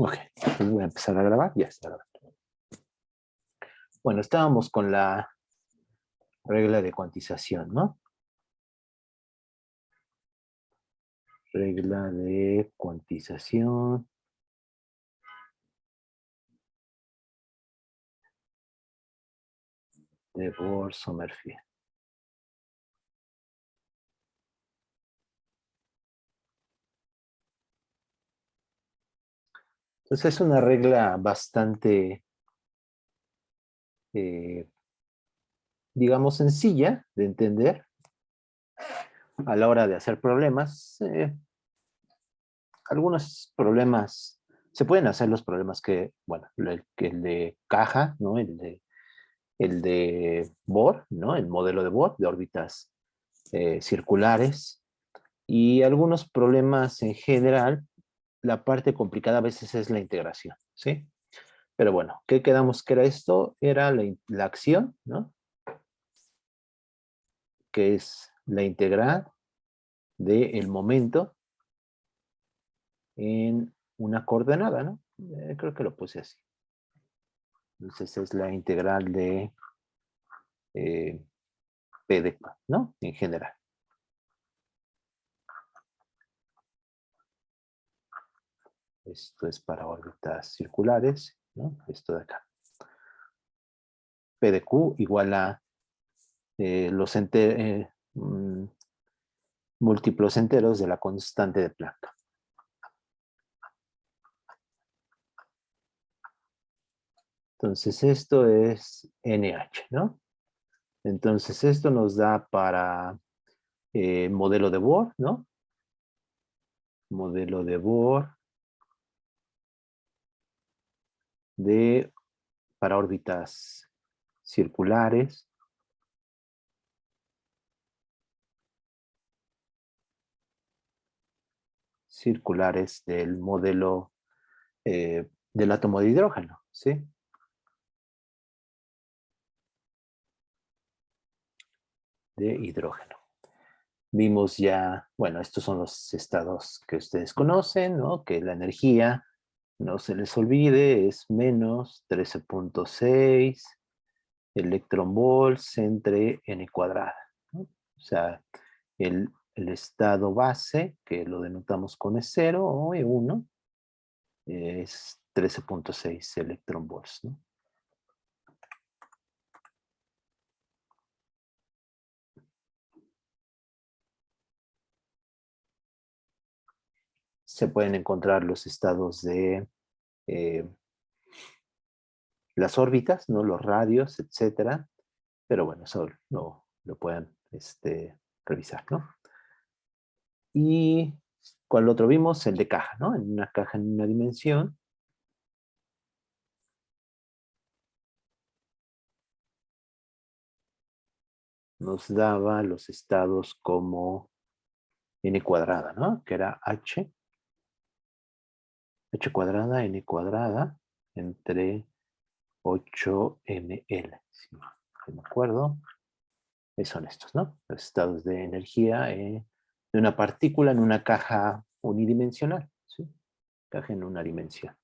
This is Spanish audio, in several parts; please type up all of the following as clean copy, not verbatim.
Ok, entonces voy a empezar a grabar. Ya está grabando. Bueno, estábamos con la regla de cuantización, ¿no? Regla de cuantización. De Bohr-Sommerfeld. Entonces es una regla bastante, digamos, sencilla de entender a la hora de hacer problemas. Algunos problemas, se pueden hacer los problemas que, bueno, el de caja, ¿no? El de Bohr, ¿no? El modelo de Bohr, de órbitas circulares. Y algunos problemas en general, la parte complicada a veces es la integración, ¿sí? Pero bueno, ¿qué quedamos que era esto? Era la acción, ¿no? Que es la integral del momento en una coordenada, ¿no? Creo que lo puse así. Entonces es la integral de P de, ¿no? En general. Esto es para órbitas circulares, ¿no? Esto de acá. P de Q igual a los múltiplos enteros de la constante de Planck. Entonces esto es NH, ¿no? Entonces esto nos da para modelo de Bohr, ¿no? Modelo de Bohr para órbitas circulares. Circulares del modelo del átomo de hidrógeno, ¿sí? De hidrógeno. Vimos ya, bueno, estos son los estados que ustedes conocen, ¿no? Que la energía, no se les olvide, es menos 13.6 electronvolts entre n cuadrada, ¿no? O sea, el estado base, que lo denotamos con E0 o E1, es 13.6 electronvolts, ¿no? Se pueden encontrar los estados de las órbitas, ¿no? Los radios, etcétera. Pero bueno, eso lo pueden revisar, ¿no? Y ¿cuál otro vimos? El de caja, ¿no? En una caja en una dimensión. Nos daba los estados como n cuadrada, ¿no? Que era h cuadrada, n cuadrada, entre 8ml. Si no me acuerdo. Son estos, ¿no? Los estados de energía de una partícula en una caja unidimensional, ¿sí? Caja en una dimensión.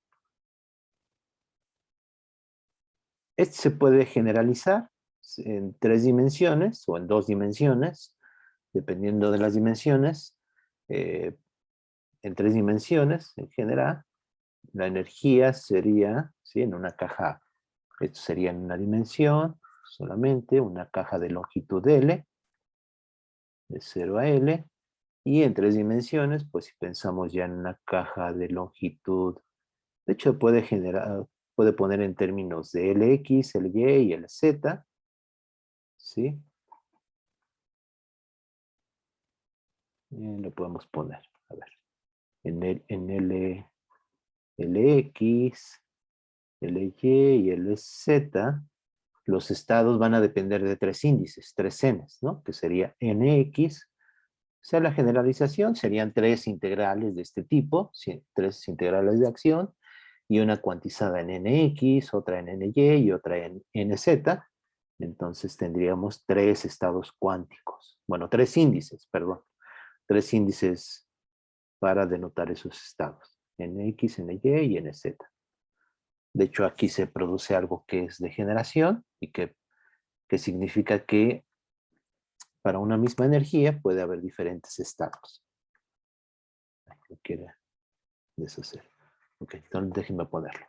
Este se puede generalizar en 3 dimensiones o en 2 dimensiones, dependiendo de las dimensiones. En 3 dimensiones, en general, la energía sería, ¿sí? En una caja, esto sería en una dimensión, solamente una caja de longitud L, de 0 a L, y en 3 dimensiones, pues si pensamos ya en una caja de longitud, de hecho puede poner en términos de Lx, Ly y Lz, ¿sí? Lo podemos poner, a ver, en Lx, Ly y Lz, los estados van a depender de 3 índices, 3 n's, ¿no? Que sería nx, o sea, la generalización serían 3 integrales de este tipo, 3 integrales de acción, y una cuantizada en nx, otra en ny y otra en nz. Entonces tendríamos 3 estados cuánticos. Bueno, 3 índices, perdón. 3 índices para denotar esos estados. NX, NY y NZ. De hecho, aquí se produce algo que es degeneración y que significa que para una misma energía puede haber diferentes estados. Lo quiere deshacer. Ok, entonces déjenme ponerlo.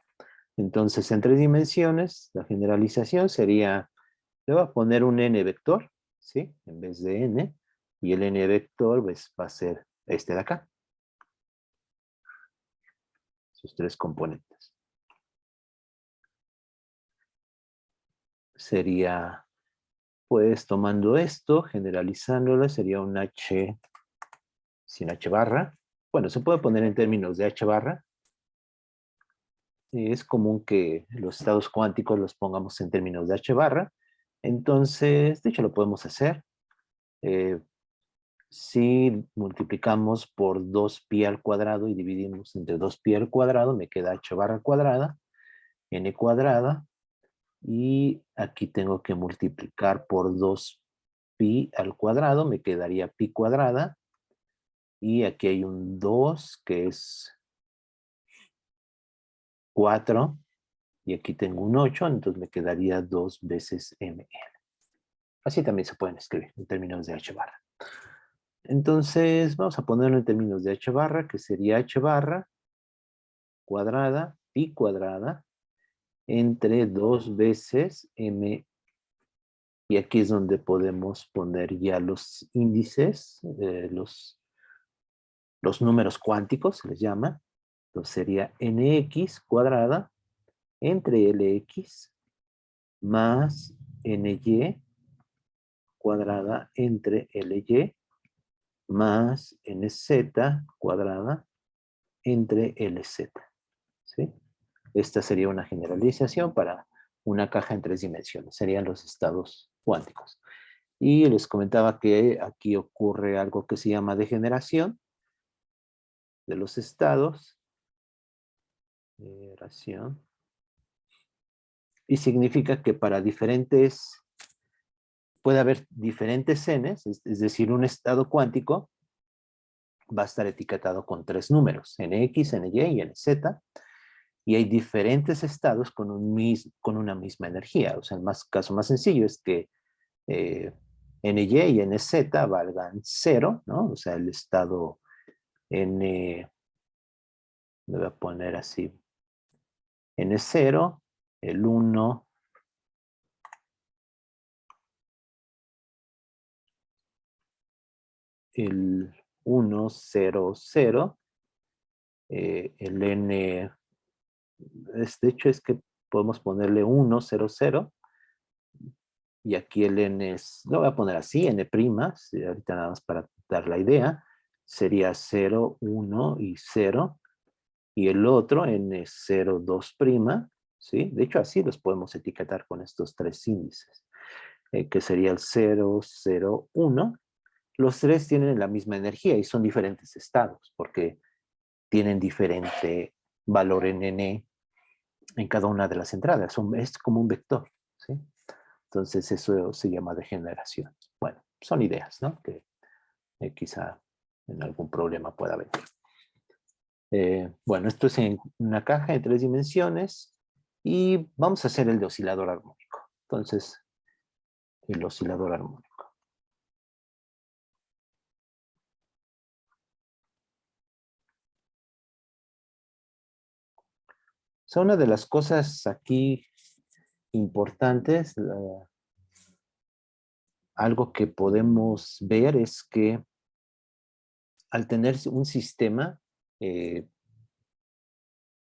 Entonces, en 3 dimensiones, la generalización sería, le voy a poner un n vector, ¿sí? En vez de n, y el n vector pues, va a ser este de acá. Sus 3 componentes. Sería, pues, tomando esto, generalizándolo, sería un h sin h barra. Bueno, se puede poner en términos de h barra. Es común que los estados cuánticos los pongamos en términos de h barra. Entonces, de hecho lo podemos hacer. Si multiplicamos por 2pi al cuadrado y dividimos entre 2pi al cuadrado, me queda h barra cuadrada, n cuadrada, y aquí tengo que multiplicar por 2pi al cuadrado, me quedaría pi cuadrada, y aquí hay un 2 que es 4, y aquí tengo un 8, entonces me quedaría 2 veces ml. Así también se pueden escribir en términos de h barra. Entonces, vamos a ponerlo en términos de h barra, que sería h barra cuadrada, pi cuadrada, entre 2 veces m. Y aquí es donde podemos poner ya los índices, los números cuánticos, se les llama. Entonces sería nx cuadrada entre lx más ny cuadrada entre ly más nz cuadrada entre lz. ¿Sí? Esta sería una generalización para una caja en 3 dimensiones. Serían los estados cuánticos. Y les comentaba que aquí ocurre algo que se llama degeneración de los estados. Degeneración. Y significa que para diferentes, puede haber diferentes n's, es decir, un estado cuántico va a estar etiquetado con 3 números, nx, ny y nz, y hay diferentes estados con una misma energía. O sea, el caso más sencillo es que ny y nz valgan 0, ¿no? O sea, el estado n, le voy a poner así, n0, el 1, el 1, 0, 0, el n, de hecho es que podemos ponerle 1, 0, 0, y aquí el n es, lo voy a poner así, n', ahorita nada más para dar la idea, sería 0, 1 y 0, y el otro n0, 2', ¿sí? De hecho así los podemos etiquetar con estos 3 índices, que sería el 0, 0, 1. Los 3 tienen la misma energía y son diferentes estados, porque tienen diferente valor en n en cada una de las entradas. Es como un vector, ¿sí? Entonces eso se llama degeneración. Bueno, son ideas, ¿no? Que quizá en algún problema pueda haber. Bueno, esto es en una caja de 3 dimensiones y vamos a hacer el de oscilador armónico. Entonces, el oscilador armónico. O sea, una de las cosas aquí importantes, algo que podemos ver es que al tener un sistema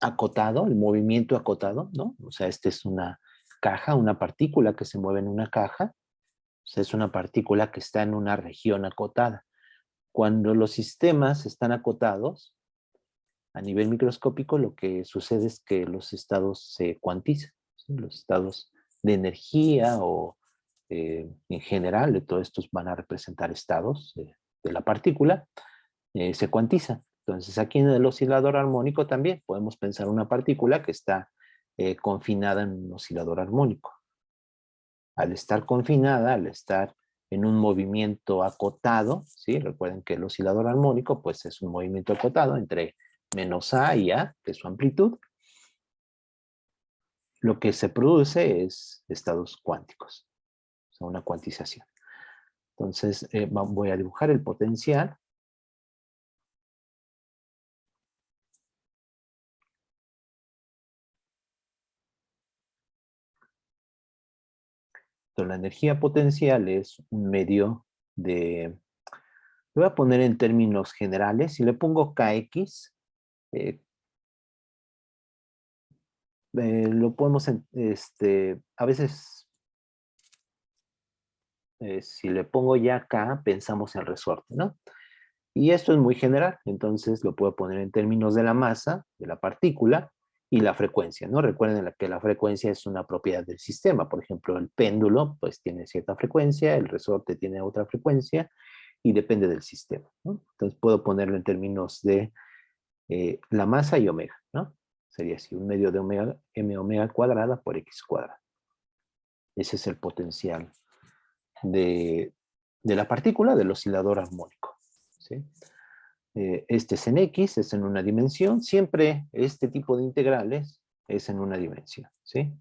acotado, el movimiento acotado, ¿no? O sea, esta es una caja, una partícula que se mueve en una caja. O sea, es una partícula que está en una región acotada. Cuando los sistemas están acotados, a nivel microscópico, lo que sucede es que los estados se cuantizan, ¿sí? Los estados de energía o en general, de todos estos van a representar estados de la partícula, se cuantizan. Entonces aquí en el oscilador armónico también podemos pensar una partícula que está confinada en un oscilador armónico. Al estar confinada, al estar en un movimiento acotado, ¿sí? Recuerden que el oscilador armónico pues es un movimiento acotado entre menos A y A, que es su amplitud, lo que se produce es estados cuánticos, o sea, una cuantización. Entonces, voy a dibujar el potencial. Entonces, la energía potencial es un medio de... Lo voy a poner en términos generales. Si le pongo Kx, eh, lo podemos, a veces, si le pongo ya K, pensamos en resorte, ¿no? Y esto es muy general, entonces lo puedo poner en términos de la masa, de la partícula, y la frecuencia, ¿no? Recuerden que la frecuencia es una propiedad del sistema. Por ejemplo, el péndulo, pues tiene cierta frecuencia, el resorte tiene otra frecuencia, y depende del sistema, ¿no? Entonces puedo ponerlo en términos de la masa y omega, ¿no? Sería así, un medio de omega, m omega cuadrada por x cuadrada. Ese es el potencial de la partícula del oscilador armónico, ¿sí? Este es en X, es en una dimensión. Siempre este tipo de integrales es en una dimensión, ¿sí?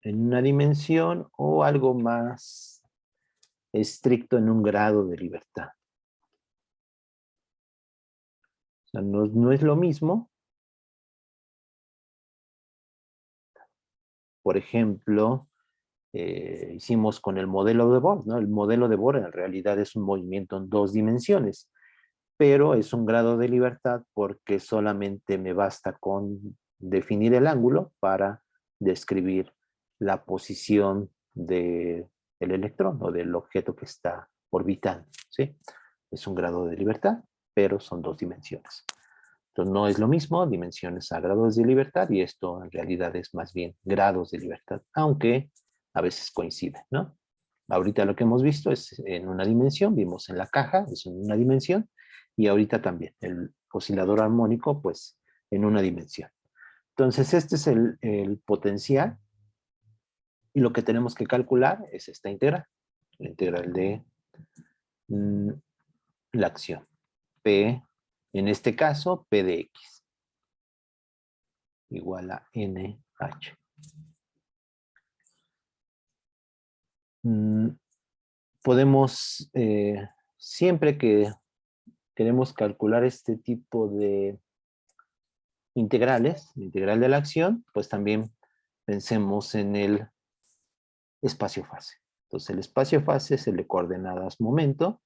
En una dimensión o algo más estricto en un grado de libertad. O sea, no es lo mismo. Por ejemplo, hicimos con el modelo de Bohr, ¿no? El modelo de Bohr en realidad es un movimiento en dos dimensiones, pero es un grado de libertad porque solamente me basta con definir el ángulo para describir la posición del electrón o del objeto que está orbitando, ¿sí? Es un grado de libertad, pero son dos dimensiones. Entonces no es lo mismo dimensiones a grados de libertad, y esto en realidad es más bien grados de libertad, aunque a veces coinciden, ¿no? Ahorita lo que hemos visto es en una dimensión, vimos en la caja, es en una dimensión, y ahorita también el oscilador armónico, pues en una dimensión. Entonces este es el potencial, y lo que tenemos que calcular es esta integral, la integral de la acción, P, en este caso, P de X, igual a NH. Podemos, siempre que queremos calcular este tipo de integrales, la integral de la acción, pues también pensemos en el espacio-fase. Entonces el espacio-fase es el de coordenadas momento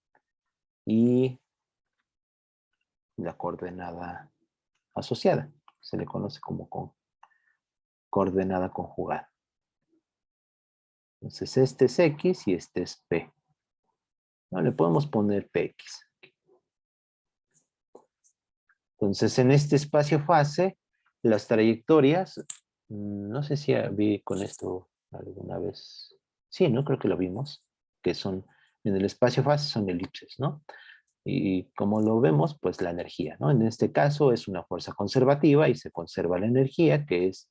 y la coordenada asociada. Se le conoce como coordenada conjugada. Entonces este es X y este es P. ¿No? Le podemos poner PX. Entonces en este espacio-fase, las trayectorias, no sé si vi con esto alguna vez. Sí, ¿no? Creo que lo vimos, que son, en el espacio-fase son elipses, ¿no? Y como lo vemos, pues la energía, ¿no? En este caso es una fuerza conservativa y se conserva la energía, que es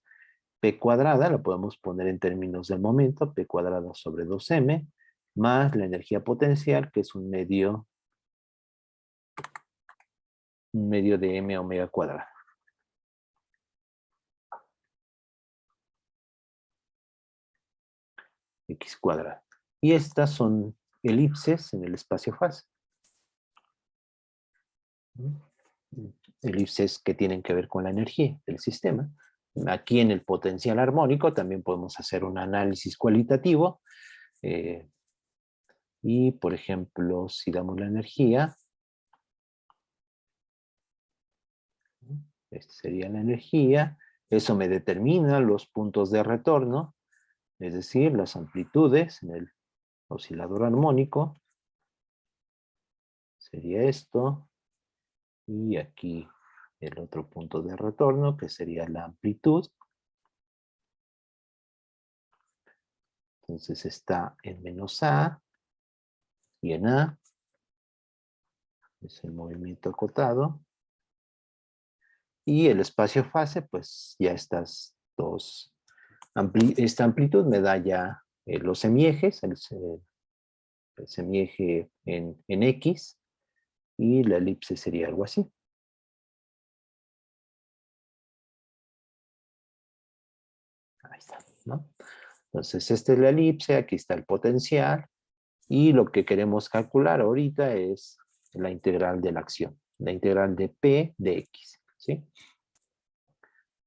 P cuadrada, la podemos poner en términos del momento, P cuadrada sobre 2m, más la energía potencial, que es un medio de m omega cuadrada. X cuadrada. Y estas son elipses en el espacio-fase. Elipses que tienen que ver con la energía del sistema. Aquí en el potencial armónico también podemos hacer un análisis cualitativo. Y, por ejemplo, si damos la energía, esta sería la energía, eso me determina los puntos de retorno, es decir, las amplitudes en el oscilador armónico. Sería esto. Y aquí el otro punto de retorno, que sería la amplitud. Entonces está en menos A y en A. Es el movimiento acotado. Y el espacio-fase, pues ya estas dos, esta amplitud me da ya los semiejes, el semieje en X, y la elipse sería algo así. Ahí está, ¿no? Entonces, esta es la elipse, aquí está el potencial, y lo que queremos calcular ahorita es la integral de la acción, la integral de P de X, ¿sí?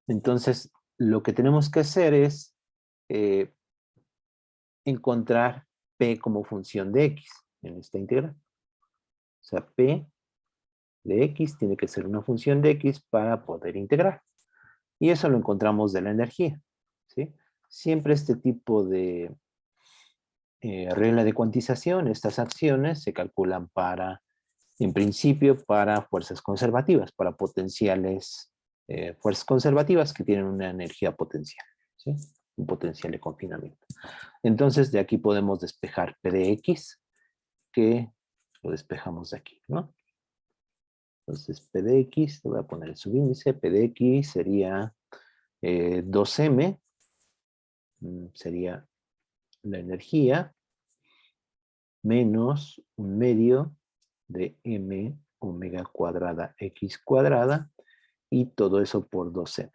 Entonces, lo que tenemos que hacer es encontrar P como función de X en esta integral. O sea, P de X tiene que ser una función de X para poder integrar. Y eso lo encontramos de la energía, ¿sí? Siempre este tipo de regla de cuantización, estas acciones se calculan para, en principio, para fuerzas conservativas, para potenciales, fuerzas conservativas que tienen una energía potencial, ¿sí? Un potencial de confinamiento. Entonces, de aquí podemos despejar P de X, que lo despejamos de aquí, ¿no? Entonces, P de X, le voy a poner el subíndice, P de X sería 2M, sería la energía, menos un medio de M omega cuadrada X cuadrada, y todo eso por 2M.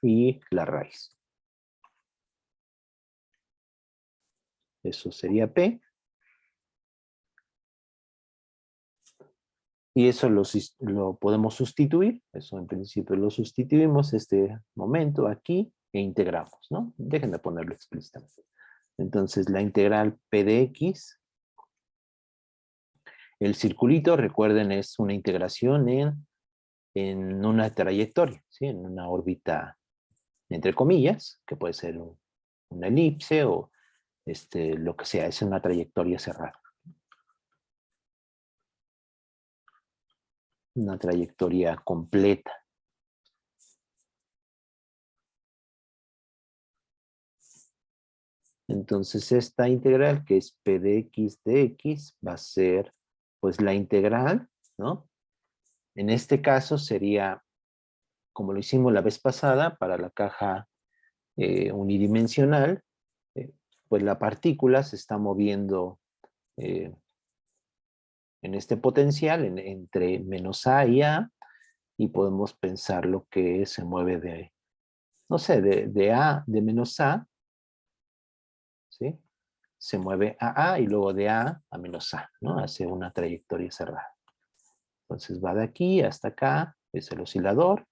Y la raíz. Eso sería P. Y eso lo podemos sustituir. Eso en principio lo sustituimos este momento aquí e integramos, ¿no? Déjenme ponerlo explícitamente. Entonces la integral P de X, el circulito, recuerden, es una integración en una trayectoria, ¿sí? En una órbita, entre comillas, que puede ser una elipse o lo que sea, es una trayectoria cerrada. Una trayectoria completa. Entonces esta integral, que es P de X, va a ser pues la integral, ¿no? En este caso sería, como lo hicimos la vez pasada, para la caja unidimensional, pues la partícula se está moviendo en este potencial entre menos A y A, y podemos pensar lo que se mueve de, no sé, de menos A, ¿sí? Se mueve a A y luego de A a menos A, ¿no? Hace una trayectoria cerrada. Entonces va de aquí hasta acá, es el oscilador,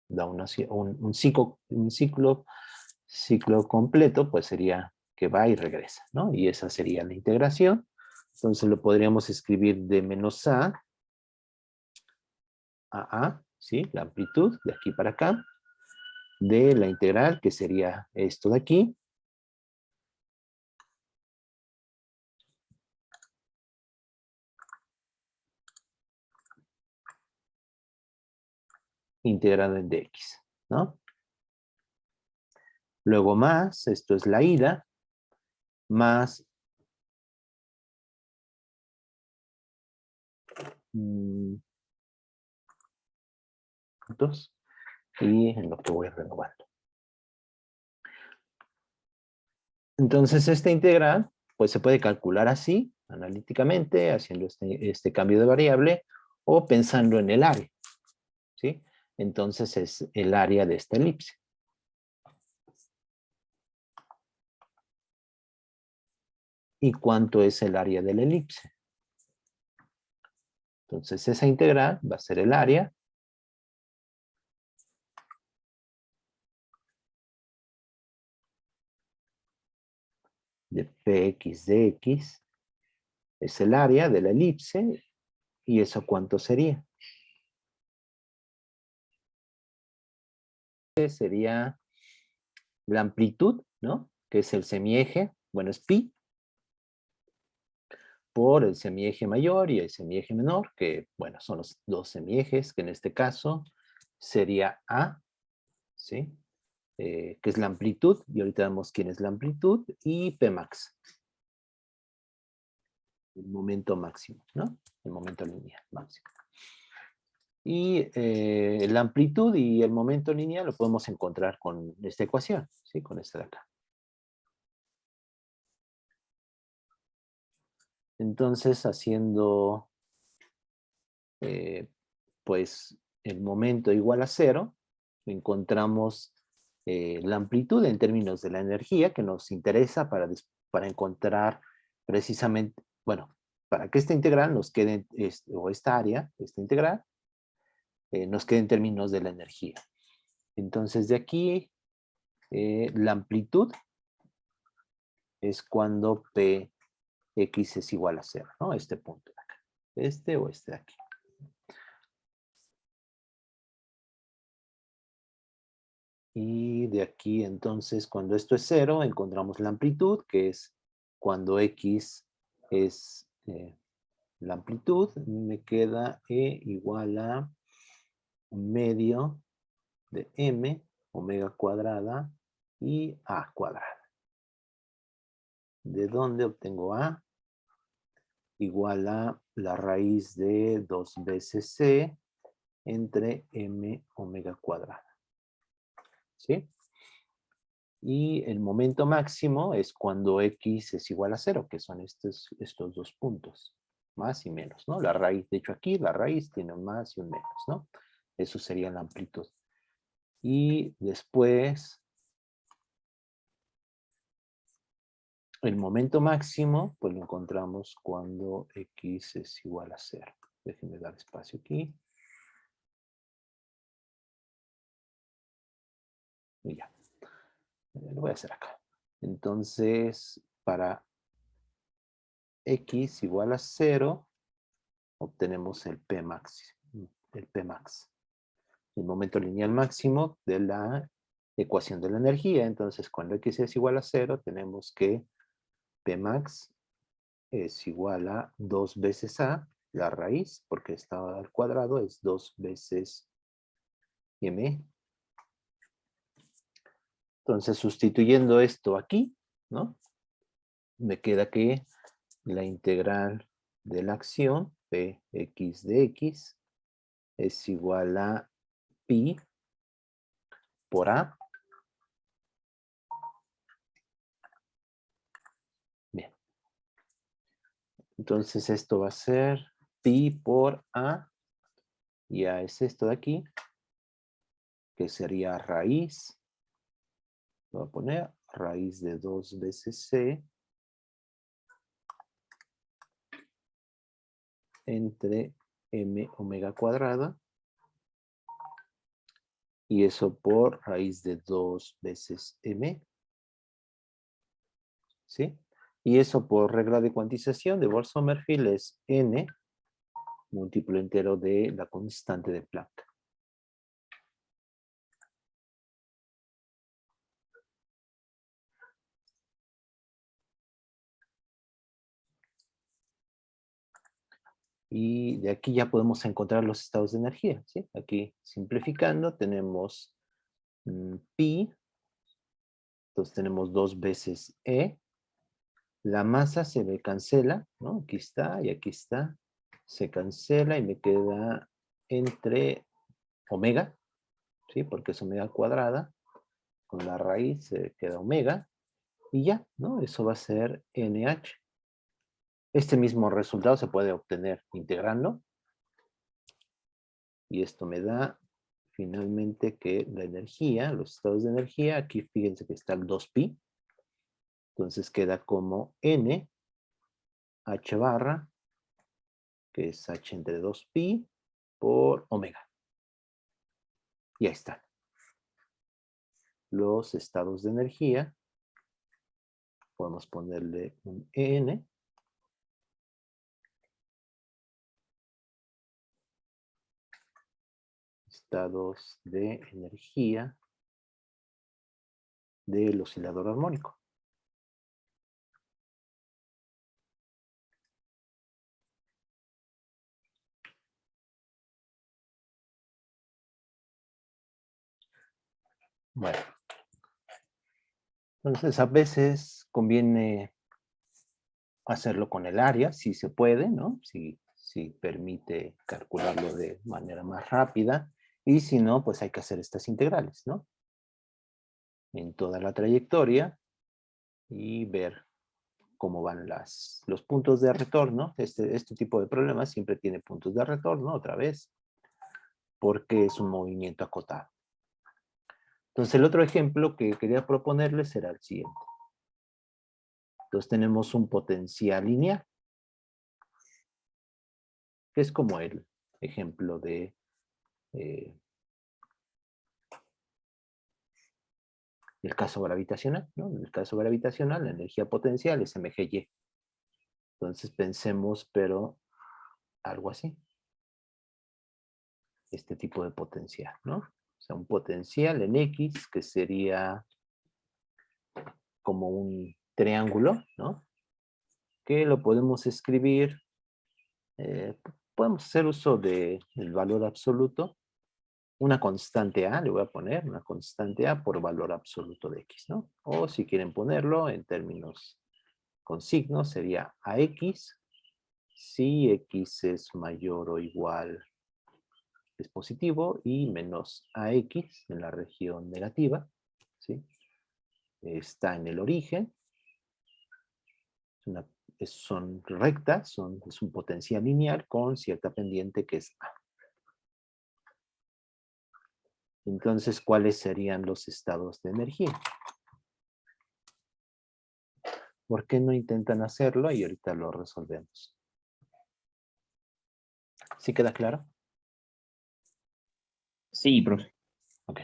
da un ciclo completo, pues sería que va y regresa, ¿no? Y esa sería la integración. Entonces lo podríamos escribir de menos A, ¿sí? La amplitud de aquí para acá, de la integral, que sería esto de aquí, integrado en dx, ¿no? Luego más, esto es la ida, más y en lo que voy renovando. Entonces esta integral pues se puede calcular así, analíticamente, haciendo este cambio de variable, o pensando en el área, ¿sí? Entonces es el área de esta elipse. ¿Y cuánto es el área de la elipse? Entonces esa integral va a ser el área de Px de x, es el área de la elipse, ¿y eso cuánto sería? Sería la amplitud, ¿no? Que es el semieje, bueno, es pi, por el semieje mayor y el semieje menor, que, bueno, son los dos semiejes, que en este caso sería A, ¿sí? Que es la amplitud, y ahorita vemos quién es la amplitud, y P max. El momento máximo, ¿no? El momento lineal máximo. Y la amplitud y el momento lineal lo podemos encontrar con esta ecuación, ¿sí? Con esta de acá. Entonces, haciendo, pues, el momento igual a 0, encontramos la amplitud en términos de la energía que nos interesa para encontrar precisamente, bueno, para que esta integral nos quede, o esta área, esta integral, nos quede en términos de la energía. Entonces, de aquí, la amplitud es cuando Px es igual a 0, ¿no? Este punto de acá. Este o este de aquí. Y de aquí, entonces, cuando esto es 0, encontramos la amplitud, que es cuando X es la amplitud, me queda E igual a medio de M, omega cuadrada, y A cuadrada. ¿De dónde obtengo A? Igual a la raíz de 2 veces C entre M omega cuadrada. ¿Sí? Y el momento máximo es cuando X es igual a 0, que son estos dos puntos, más y menos, ¿no? La raíz, de hecho aquí la raíz tiene un más y un menos, ¿no? Eso sería la amplitud. Y después, el momento máximo, pues lo encontramos cuando X es igual a 0. Déjenme dar espacio aquí. Y ya. Lo voy a hacer acá. Entonces, para X igual a 0, obtenemos el Pmax. El Pmax. El momento lineal máximo de la ecuación de la energía. Entonces, cuando X es igual a 0, tenemos que Pmax es igual a 2 veces A, la raíz, porque está al cuadrado, es 2 veces M. Entonces, sustituyendo esto aquí, ¿no? Me queda que la integral de la acción, Px de x, es igual a pi por A. Bien. Entonces, esto va a ser pi por A, y A es esto de aquí, que sería raíz, voy a poner raíz de 2 veces C, entre M omega cuadrada, y eso por raíz de 2 veces M, ¿sí? Y eso por regla de cuantización de Bose-Sommerfeld es N, múltiplo entero de la constante de Planck. Y de aquí ya podemos encontrar los estados de energía, ¿sí? Aquí, simplificando, tenemos pi, entonces tenemos 2 veces E, la masa se me cancela, ¿no? Aquí está y aquí está, se cancela y me queda entre omega, ¿sí? Porque es omega cuadrada, con la raíz se queda omega, y ya, ¿no? Eso va a ser NH. Este mismo resultado se puede obtener integrando, y esto me da finalmente que la energía, los estados de energía, aquí fíjense que está el 2pi, entonces queda como N, H barra, que es H entre 2pi, por omega. Y ahí están. Los estados de energía, podemos ponerle un N, estados de energía del oscilador armónico. Bueno, entonces a veces conviene hacerlo con el área, si se puede, ¿no? Si permite calcularlo de manera más rápida, y si no, pues hay que hacer estas integrales, ¿no? En toda la trayectoria, y ver cómo van los puntos de retorno. Este tipo de problemas siempre tiene puntos de retorno, otra vez, porque es un movimiento acotado. Entonces, el otro ejemplo que quería proponerles será el siguiente. Entonces, tenemos un potencial lineal, que es como el ejemplo de el caso gravitacional, ¿no? En el caso gravitacional, la energía potencial es mgy. Entonces, pensemos, pero algo así. Este tipo de potencial, ¿no? O sea, un potencial en X que sería como un triángulo, ¿no? Que lo podemos escribir, podemos hacer uso del valor absoluto, una constante A, le voy a poner una constante A por valor absoluto de X, ¿no? O si quieren ponerlo en términos con signos, sería AX, si X es mayor o igual, es positivo, y menos AX en la región negativa, ¿sí? Está en el origen, son rectas, es un potencial lineal con cierta pendiente que es A. Entonces, ¿cuáles serían los estados de energía? ¿Por qué no intentan hacerlo? Y ahorita lo resolvemos. ¿Sí queda claro? Sí, profe. Ok.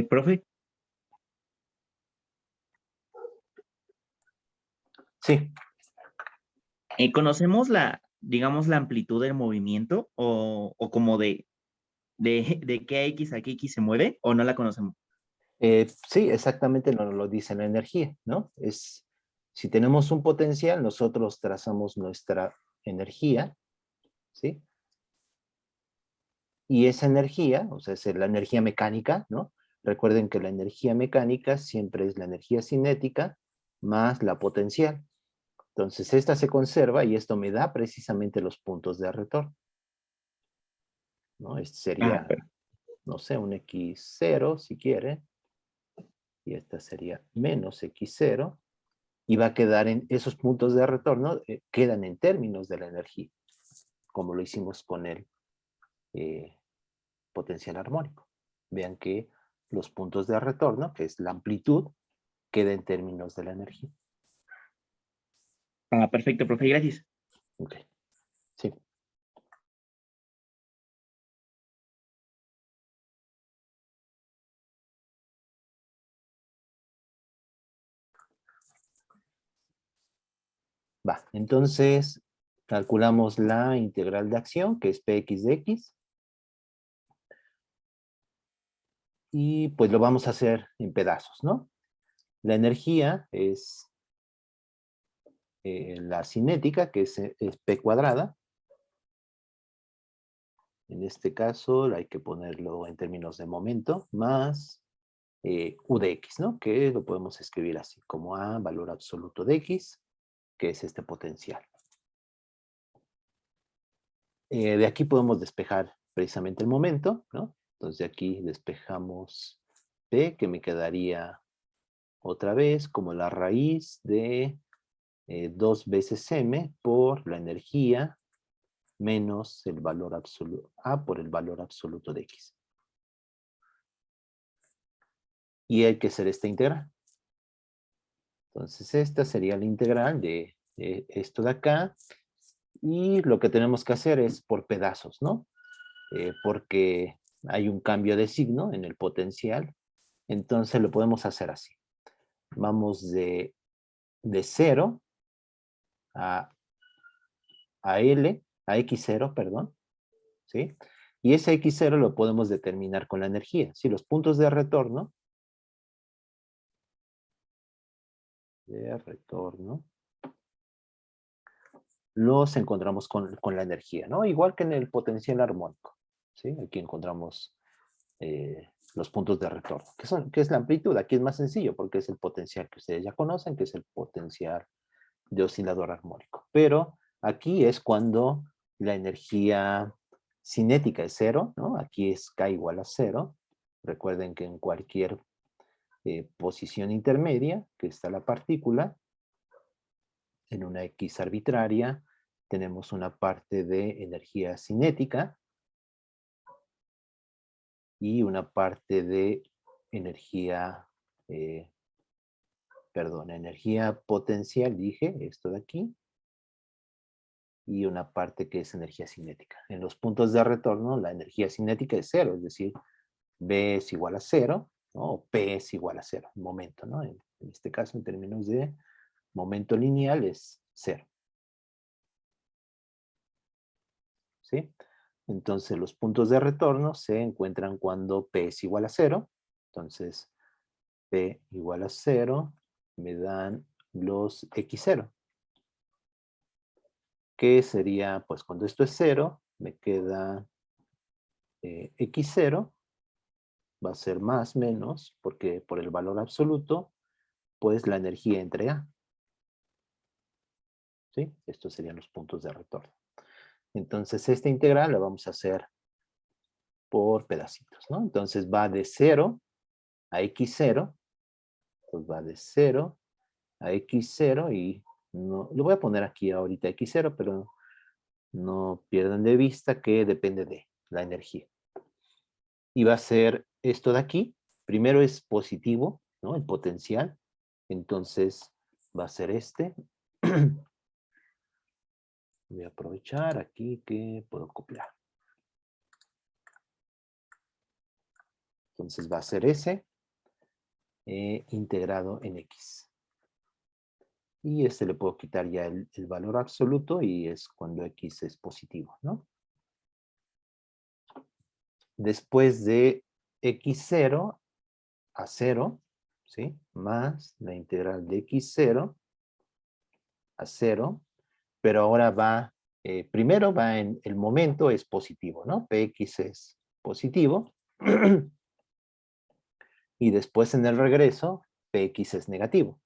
Profe, Sí. ¿Conocemos digamos, la amplitud del movimiento o como de qué X a qué X se mueve o no la conocemos? Sí, exactamente nos lo dice la energía, ¿no? Si tenemos un potencial, nosotros trazamos nuestra energía, ¿sí? Y esa energía, o sea, es la energía mecánica, ¿no? Recuerden que la energía mecánica siempre es la energía cinética más la potencial. Entonces, esta se conserva y esto me da precisamente los puntos de retorno, ¿no? Este Ah, sería, no sé, un x0 si quiere, y esta sería menos x0, y va a quedar en esos puntos de retorno, quedan en términos de la energía, como lo hicimos con el eh, potencial armónico. Vean que los puntos de retorno, que es la amplitud, queda en términos de la energía. perfecto, profe, gracias. Ok, sí. Va, entonces calculamos la integral de acción, que es Px de x, y pues lo vamos a hacer en pedazos, ¿no? La energía es la cinética, que es P cuadrada. En este caso hay que ponerlo en términos de momento, más U de x, ¿no? Que lo podemos escribir así, como A, valor absoluto de x, que es este potencial. De aquí podemos despejar precisamente el momento, ¿no? Entonces de aquí despejamos P, que me quedaría otra vez como la raíz de 2 veces m por la energía menos el valor absoluto, A por el valor absoluto de x. Y hay que hacer esta integral. Entonces esta sería la integral de esto de acá. Y lo que tenemos que hacer es por pedazos, ¿no? Porque hay un cambio de signo en el potencial. Entonces lo podemos hacer así. Vamos de 0 a L, a x0, perdón, ¿sí? Y ese x0 lo podemos determinar con la energía. Si los puntos de retorno los encontramos con la energía, ¿no? Igual que en el potencial armónico, ¿sí? Aquí encontramos los puntos de retorno, que es la amplitud. Aquí es más sencillo porque es el potencial que ustedes ya conocen, que es el potencial de oscilador armónico. Pero aquí es cuando la energía cinética es 0, ¿no? Aquí es K igual a 0. Recuerden que en cualquier posición intermedia que está la partícula, en una X arbitraria, tenemos una parte de energía cinética y una parte de energía, energía potencial, dije, esto de aquí, y una parte que es energía cinética. En los puntos de retorno, la energía cinética es 0, es decir, B es igual a 0, ¿no? O P es igual a 0, momento, ¿no? En este caso, en términos de momento lineal, es 0. ¿Sí? Entonces, los puntos de retorno se encuentran cuando P es igual a 0. Entonces, P igual a 0 me dan los X0. Que sería, pues cuando esto es 0, me queda X0, va a ser más, menos, porque por el valor absoluto, pues la energía entre A. ¿Sí? Estos serían los puntos de retorno. Entonces, esta integral la vamos a hacer por pedacitos, ¿no? Entonces va de 0 a X0, pues va de 0 a X0 y no, lo voy a poner aquí ahorita X0, pero no pierdan de vista que depende de la energía. Y va a ser esto de aquí. Primero es positivo, ¿no? El potencial. Entonces va a ser este. Voy a aprovechar aquí que puedo copiar. Entonces va a ser ese integrado en X. Y le puedo quitar ya el valor absoluto y es cuando x es positivo, ¿no? Después de x0 a 0, ¿sí? Más la integral de x0 a 0, pero ahora va, primero va en el momento es positivo, ¿no? Px es positivo. Y después en el regreso, Px es negativo.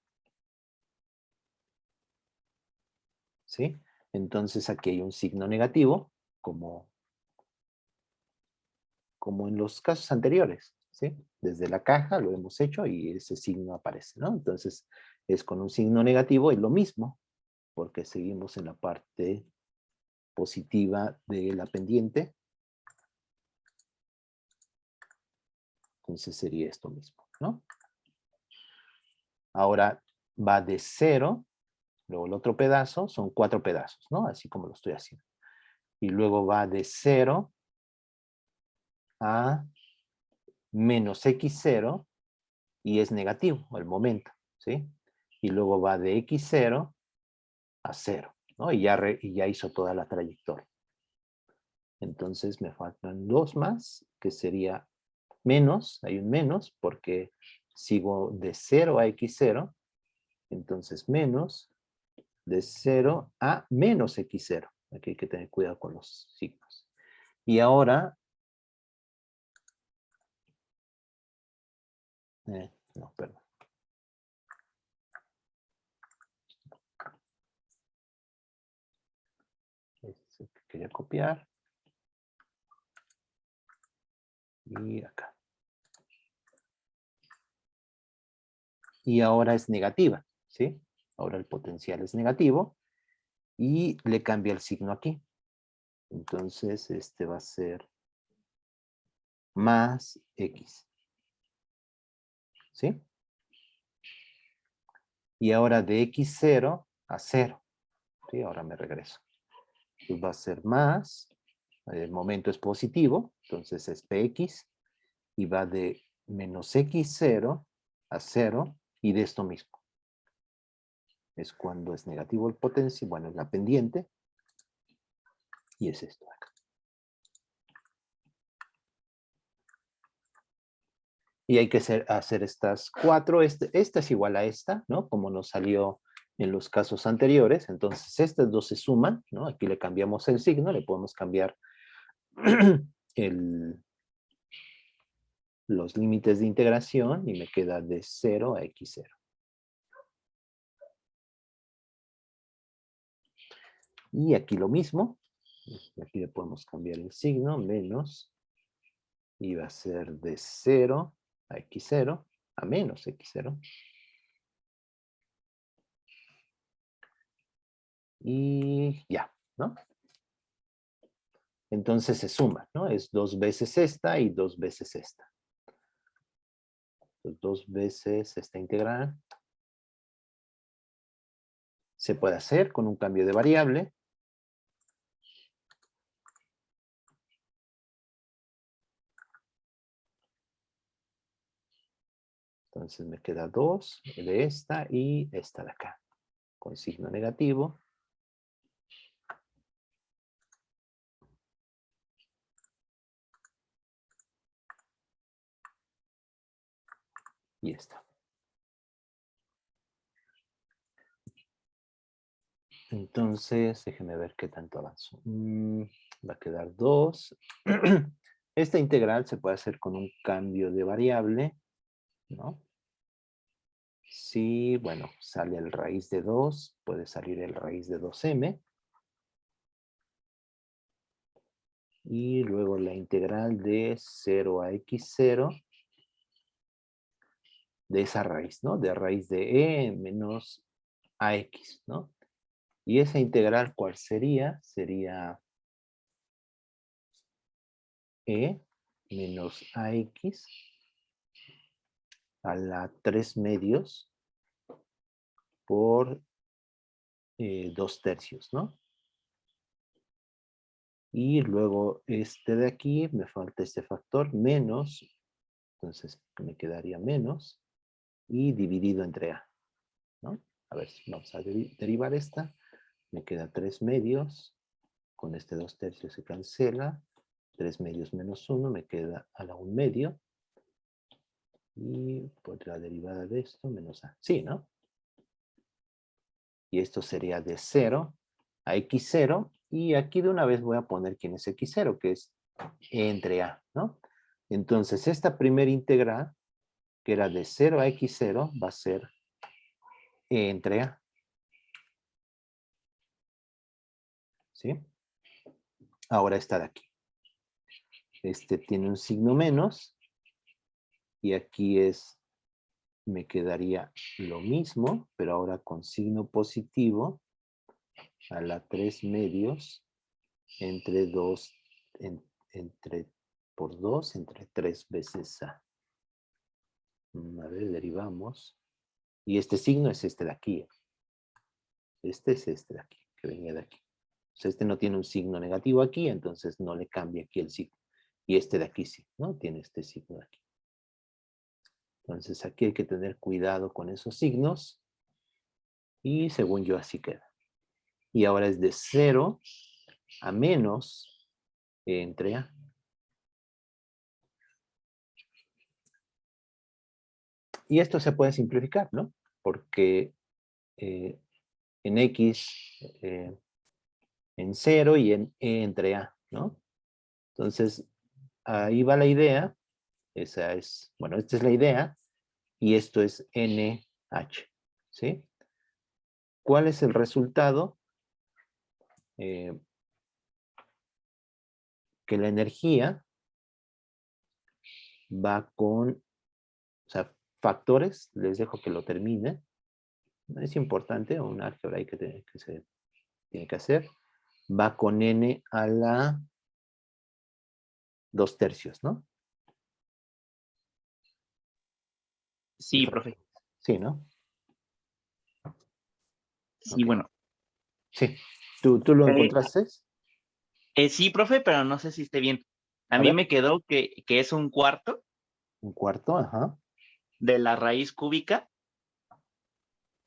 ¿Sí? Entonces aquí hay un signo negativo, como en los casos anteriores, ¿sí? Desde la caja lo hemos hecho y ese signo aparece, ¿no? Entonces es con un signo negativo y lo mismo, porque seguimos en la parte positiva de la pendiente. Entonces sería esto mismo, ¿no? Ahora va de 0, luego el otro pedazo, son 4 pedazos, ¿no? Así como lo estoy haciendo. Y luego va de 0 a menos x0 y es negativo al momento, ¿sí? Y luego va de x0 a 0, ¿no? Y ya hizo toda la trayectoria. Entonces me faltan 2 más, que sería menos, hay un menos, porque sigo de 0 a x0, entonces menos de 0 a menos x0. Aquí hay que tener cuidado con los signos. Y ahora, no, perdón. Este es el que quería copiar. Y acá. Y ahora es negativa, ¿sí? Ahora el potencial es negativo y le cambia el signo aquí. Entonces, este va a ser más x, ¿sí? Y ahora de x0 a 0, ¿sí? Ahora me regreso. Pues va a ser más, el momento es positivo, entonces es px, y va de menos x0 a 0, y de esto mismo. Es cuando es negativo el potencial, bueno, es la pendiente, y es esto de acá. Y hay que hacer estas 4, esta es igual a esta, ¿no? Como nos salió en los casos anteriores, entonces estas dos se suman, ¿no? Aquí le cambiamos el signo, le podemos cambiar los límites de integración y me queda de 0 a x0. Y aquí lo mismo, aquí le podemos cambiar el signo, menos, y va a ser de 0 a x0, a menos x0. Y ya, ¿no? Entonces se suma, ¿no? Es 2 veces esta y 2 veces esta. Pues 2 veces esta integral. Se puede hacer con un cambio de variable. Entonces me queda 2 de esta y esta de acá, con signo negativo. Y esta. Entonces, déjenme ver qué tanto avanzo. Va a quedar 2. Esta integral se puede hacer con un cambio de variable, ¿no? Si, bueno, sale el raíz de 2, puede salir el raíz de 2m. Y luego la integral de 0 a x0 de esa raíz, ¿no? De raíz de e menos ax, ¿no? Y esa integral, ¿cuál sería? Sería e menos ax a la 3 medios por 2 tercios, ¿no? Y luego este de aquí, me falta este factor, menos, entonces me quedaría menos, y dividido entre a, ¿no? A ver, vamos a derivar esta. Me queda 3 medios. Con este 2/3 se cancela. 3 medios menos 1 me queda a la 1 medio. Y por la derivada de esto, menos a. Sí, ¿no? Y esto sería de 0 a x0. Y aquí de una vez voy a poner quién es x0, que es e entre a, ¿no? Entonces, esta primera integral, que era de 0 a x0, va a ser e entre a. ¿Sí? Ahora esta de aquí. Este tiene un signo menos. Y aquí me quedaría lo mismo, pero ahora con signo positivo a la 3 medios entre 2, por 2, entre 3 veces a. A ver, derivamos. Y este signo es este de aquí. Este es este de aquí, que venía de aquí. O sea, este no tiene un signo negativo aquí, entonces no le cambia aquí el signo. Y este de aquí sí, ¿no? Tiene este signo de aquí. Entonces aquí hay que tener cuidado con esos signos. Y según yo así queda. Y ahora es de 0 a menos entre a. Y esto se puede simplificar, ¿no? Porque en x, en 0 y en e entre a, ¿no? Entonces, ahí va la idea. Esa es, bueno, esta es la idea. Y esto es NH, ¿sí? ¿Cuál es el resultado? Que la energía va con, o sea, factores, les dejo que lo termine. Es importante, un álgebra ahí que se tiene que hacer. Va con n a la 2/3, ¿no? Sí, profe. Sí, ¿no? Sí, Ok. bueno. Sí. ¿Tú lo Eh, encontraste? sí, profe, pero no sé si esté bien. A A mí ver, me quedó que es un cuarto un cuarto, ajá, de la raíz cúbica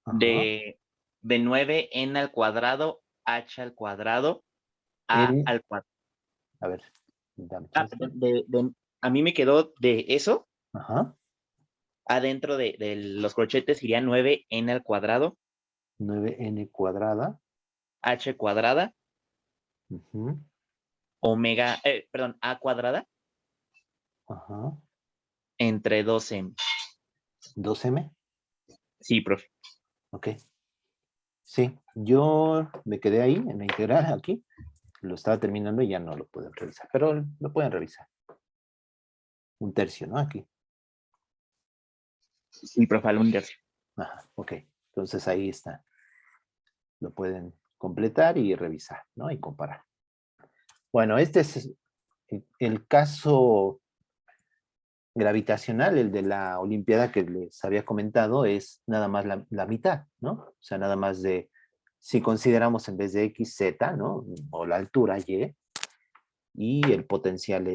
ajá. de 9n al cuadrado, h al cuadrado, a N, al cuadrado. a ver, dame Ah, chance. a mí me quedó de eso, Ajá. adentro de los corchetes iría 9n al cuadrado, 9n cuadrada. h cuadrada, Ujú, perdón, a cuadrada, ajá. entre 2m. 2m. Sí, profe. Ok. Sí, yo me quedé ahí en la integral aquí. Lo estaba terminando y ya no lo pueden revisar. Pero lo pueden revisar. 1/3, ¿no? Aquí. Sí, profe, al universo. Ajá, ok. Entonces ahí está. Lo pueden completar y revisar, ¿no? Y comparar. Bueno, este es el caso gravitacional, el de la Olimpiada que les había comentado, es nada más la mitad, ¿no? O sea, nada más de, si consideramos en vez de x, z, ¿no? O la altura y el potencial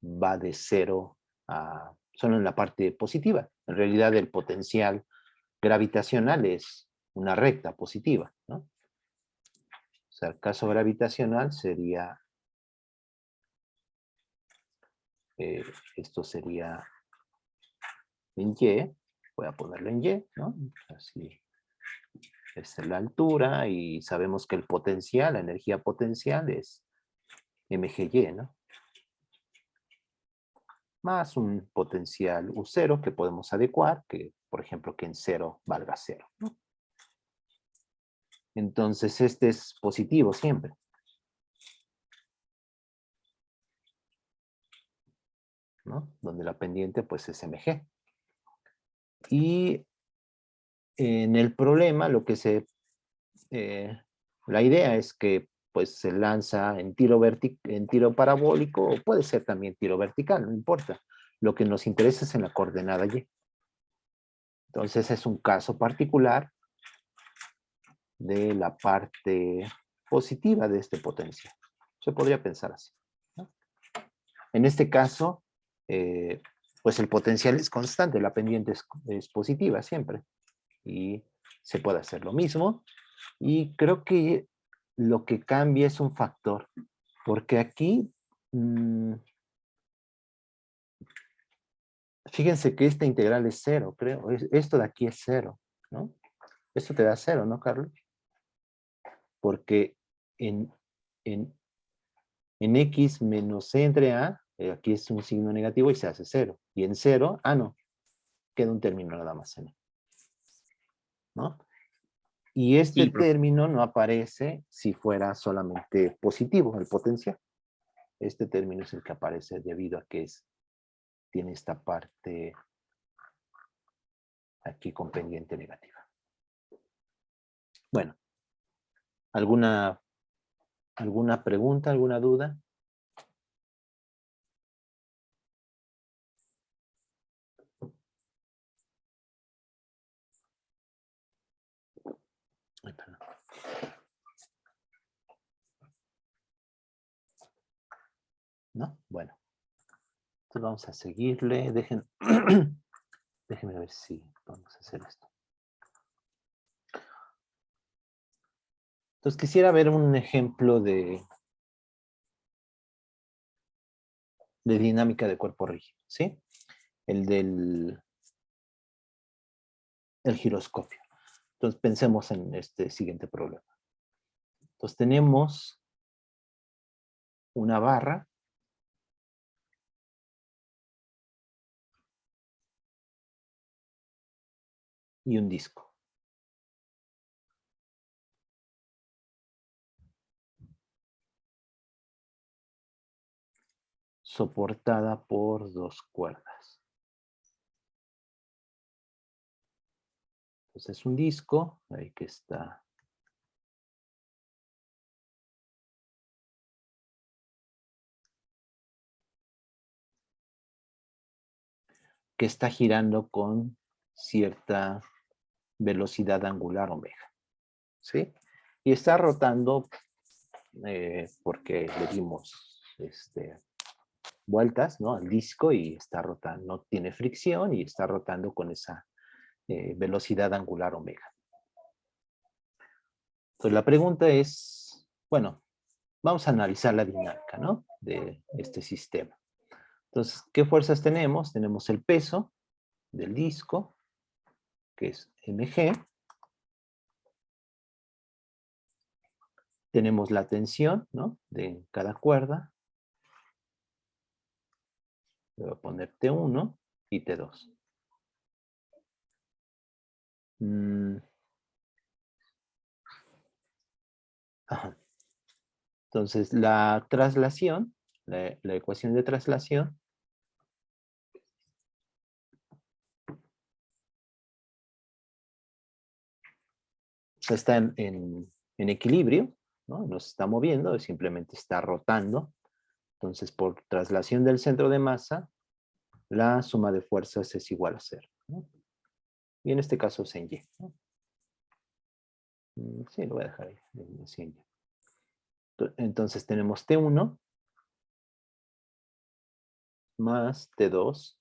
va de 0 a, solo en la parte positiva. En realidad el potencial gravitacional es una recta positiva, ¿no? O sea, el caso gravitacional sería, esto sería en Y, voy a ponerlo en Y, ¿no? Así, esta es la altura y sabemos que el potencial, la energía potencial es mgy, ¿no? Más un potencial U0 que podemos adecuar, que por ejemplo que en 0 valga 0, ¿no? Entonces este es positivo siempre, ¿no? Donde la pendiente pues es mg. Y en el problema lo que la idea es que pues se lanza en tiro parabólico o puede ser también tiro vertical, no importa. Lo que nos interesa es en la coordenada y. Entonces es un caso particular de la parte positiva de este potencial. Se podría pensar así, ¿no? En este caso, pues el potencial es constante, la pendiente es positiva siempre. Y se puede hacer lo mismo. Y creo que lo que cambia es un factor. Porque aquí, fíjense que esta integral es 0, creo. Esto de aquí es 0, ¿no? Esto te da 0, ¿no, Carlos? Porque en, en, en x menos c entre a, aquí es un signo negativo y se hace 0. Y en 0, no, queda un término nada más en, ¿no? Y este Sí, profe. término no aparece si fuera solamente positivo, el potencial. Este término es el que aparece debido a que tiene esta parte aquí con pendiente negativa. Bueno, ¿alguna pregunta, alguna duda? Ay, perdón. ¿No? Bueno. Entonces vamos a seguirle. Déjenme ver si vamos a hacer esto. Entonces quisiera ver un ejemplo de dinámica de cuerpo rígido, ¿sí? El del giroscopio. Entonces pensemos en este siguiente problema. Entonces tenemos una barra y un disco. Soportada por 2 cuerdas. Entonces es un disco, ahí que está. Que está girando con cierta velocidad angular omega, ¿sí? Y está rotando porque le dimos vueltas, ¿no? Al disco y está rotando, no tiene fricción y está rotando con esa velocidad angular omega. Entonces la pregunta es, bueno, vamos a analizar la dinámica, ¿no? De este sistema. Entonces, ¿qué fuerzas tenemos? Tenemos el peso del disco, que es mg. Tenemos la tensión, ¿no? De cada cuerda. Le voy a poner T1 y T2. Ajá. Entonces, la traslación, la ecuación de traslación, está en equilibrio, ¿no? No se está moviendo, simplemente está rotando. Entonces, por traslación del centro de masa, la suma de fuerzas es igual a 0, ¿no? Y en este caso es en Y, ¿no? Sí, lo voy a dejar ahí, así en Y. Entonces tenemos T1 más T2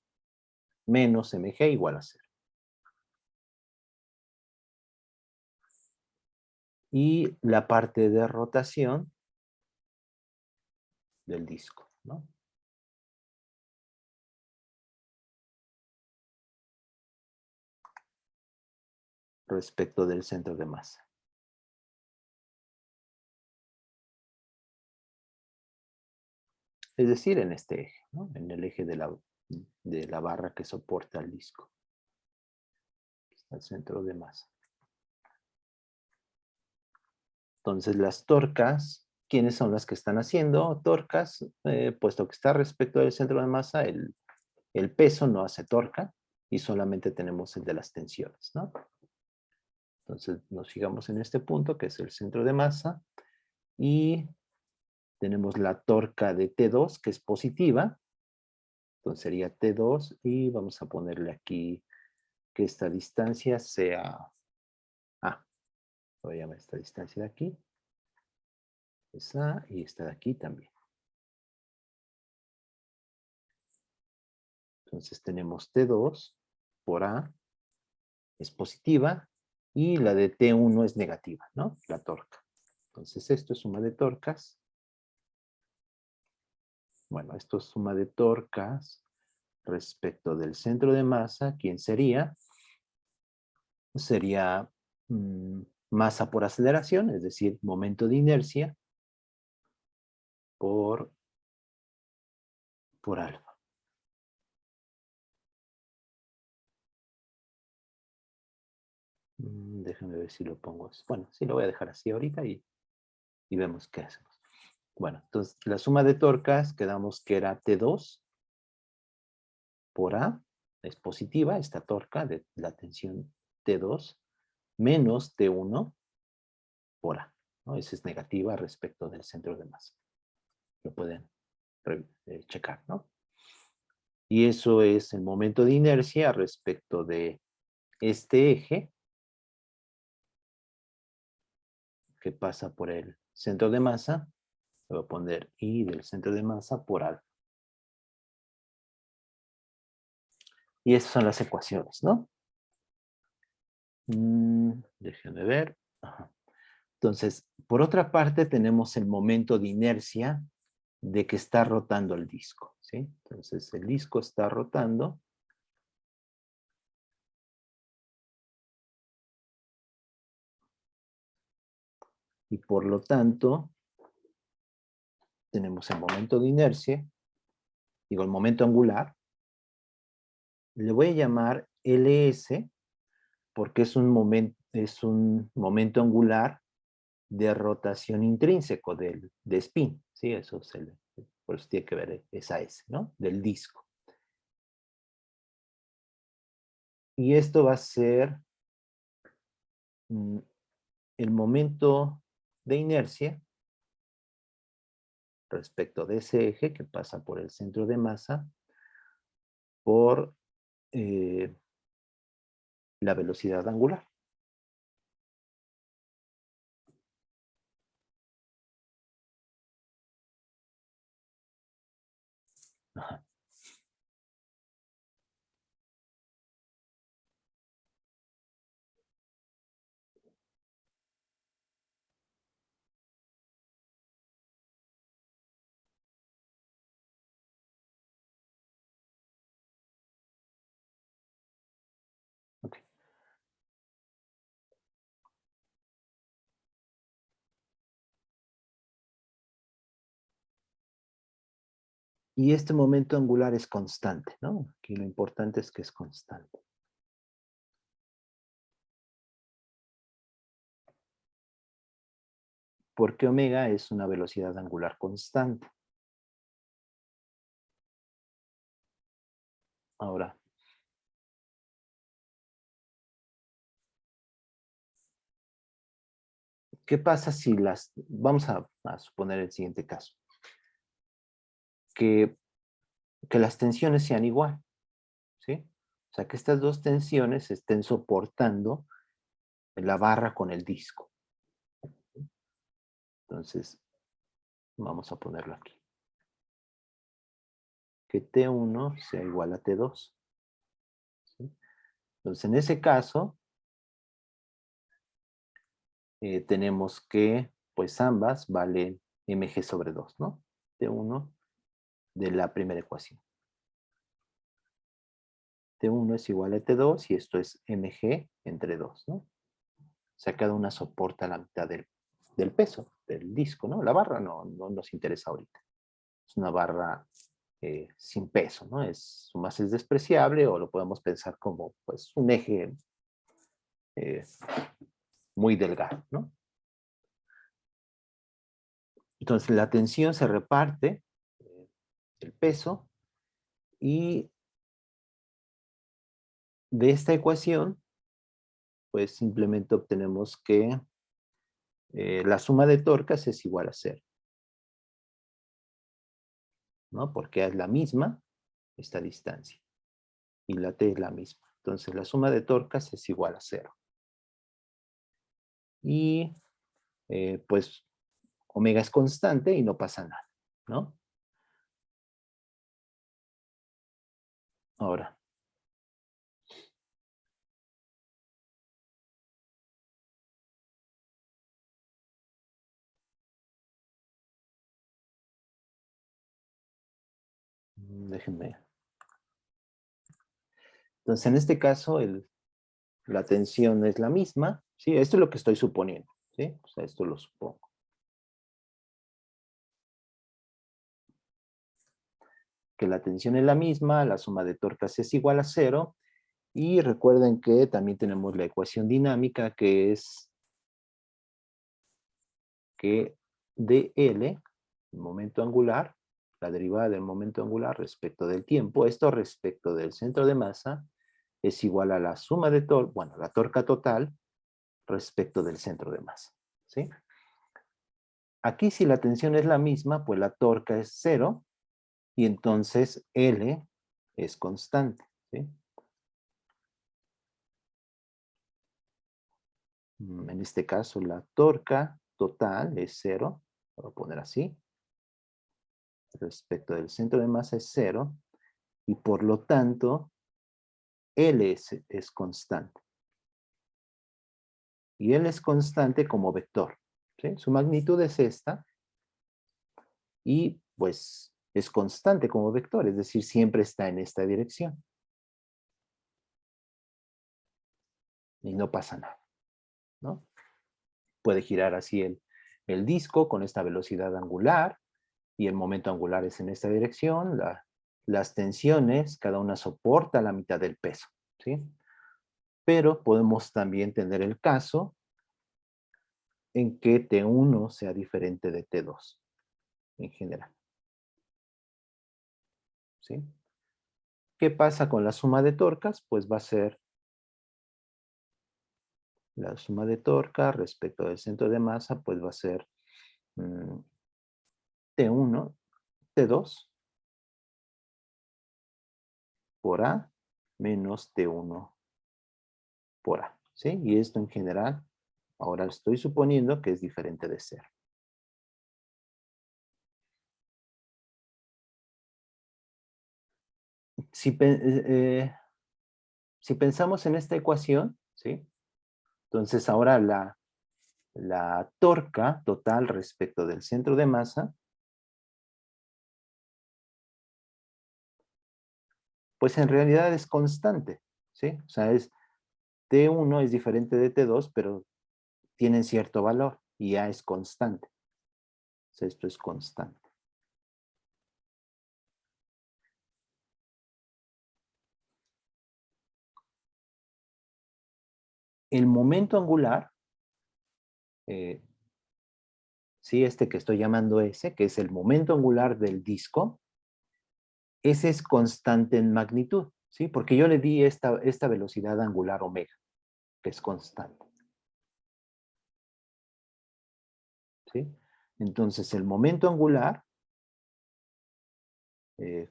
menos mg igual a 0. Y la parte de rotación del disco, ¿no? Respecto del centro de masa. Es decir, en este eje, ¿no? En el eje de la barra que soporta el disco. Está el centro de masa. Entonces las torcas, ¿quiénes son las que están haciendo torcas? Puesto que está respecto del centro de masa, el peso no hace torca y solamente tenemos el de las tensiones, ¿no? Entonces nos fijamos en este punto que es el centro de masa y tenemos la torca de T2 que es positiva. Entonces sería T2 y vamos a ponerle aquí que esta distancia sea A. Voy a llamar esta distancia de aquí. Es A y esta de aquí también. Entonces tenemos T2 por A es positiva y la de T1 es negativa, ¿no? La torca. Entonces esto es suma de torcas. Bueno, esto es suma de torcas respecto del centro de masa. ¿Quién sería? Sería masa por aceleración, es decir, momento de inercia por alfa. Déjenme ver si lo pongo. Bueno, sí lo voy a dejar así ahorita y vemos qué hacemos. Bueno, entonces la suma de torcas quedamos que era T2 por A, es positiva esta torca de la tensión T2, menos T1 por A, ¿no? Esa es negativa respecto del centro de masa. Lo pueden checar, ¿no? Y eso es el momento de inercia respecto de este eje que pasa por el centro de masa. Le voy a poner I del centro de masa por alfa. Y esas son las ecuaciones, ¿no? Déjenme ver. Ajá. Entonces, por otra parte, tenemos el momento de inercia de que está rotando el disco, ¿sí? Entonces, el disco está rotando. Y por lo tanto, tenemos el momento de inercia, digo, el momento angular. Le voy a llamar LS porque es un momento angular de rotación intrínseco de spin, ¿sí? Eso por eso tiene que ver esa S, ¿no? Del disco. Y esto va a ser el momento de inercia respecto de ese eje que pasa por el centro de masa por la velocidad angular. Ajá. Okay. Y este momento angular es constante, ¿no? Aquí lo importante es que es constante. Porque omega es una velocidad angular constante. Ahora, ¿qué pasa si vamos a suponer el siguiente caso, que las tensiones sean igual, ¿sí? O sea, que estas dos tensiones estén soportando la barra con el disco. Entonces, vamos a ponerlo aquí. Que T1 sea igual a T2. ¿Sí? Entonces, en ese caso, tenemos que, pues ambas valen mg sobre 2, ¿no? T1 de la primera ecuación. T1 es igual a T2 y esto es mg entre 2, ¿no? O sea, cada una soporta la mitad del peso del disco, ¿no? La barra no nos interesa ahorita. Es una barra sin peso, ¿no? Su masa es despreciable o lo podemos pensar como pues, un eje muy delgado, ¿no? Entonces la tensión se reparte el peso y de esta ecuación pues simplemente obtenemos que la suma de torcas es igual a 0, ¿no? Porque es la misma esta distancia y la t es la misma. Entonces la suma de torcas es igual a 0. Y pues omega es constante y no pasa nada, ¿no? Ahora, Déjenme. Entonces, en este caso, la tensión es la misma, ¿sí? Esto es lo que estoy suponiendo, ¿sí? O sea, esto lo supongo. Que la tensión es la misma, la suma de torcas es igual a 0, y recuerden que también tenemos la ecuación dinámica, que es que dl, el momento angular, la derivada del momento angular respecto del tiempo, esto respecto del centro de masa, es igual a la suma de torque, bueno, la torca total respecto del centro de masa, ¿sí? Aquí si la tensión es la misma, pues la torca es 0, y entonces L es constante, ¿sí? En este caso la torca total es 0, voy a poner así, respecto del centro de masa es 0, y por lo tanto L es constante. Y L es constante como vector, ¿sí? Su magnitud es esta, y pues es constante como vector, es decir, siempre está en esta dirección. Y no pasa nada, ¿no? Puede girar así el disco con esta velocidad angular, y el momento angular es en esta dirección. Las tensiones, cada una soporta la mitad del peso, ¿sí? Pero podemos también tener el caso en que T1 sea diferente de T2 en general, ¿sí? ¿Qué pasa con la suma de torcas? Pues va a ser la suma de torca respecto del centro de masa, pues va a ser T1, T2 por A menos T1 por A, ¿sí? Y esto en general, ahora estoy suponiendo que es diferente de 0. Si pensamos en esta ecuación, ¿sí? Entonces ahora la torca total respecto del centro de masa, pues en realidad es constante, ¿sí? O sea, T1 es diferente de T2, pero tienen cierto valor, y A es constante. O sea, esto es constante. El momento angular, ¿sí? Este que estoy llamando S, que es el momento angular del disco, ese es constante en magnitud, ¿sí? Porque yo le di esta velocidad angular omega, que es constante, ¿sí? Entonces, el momento angular,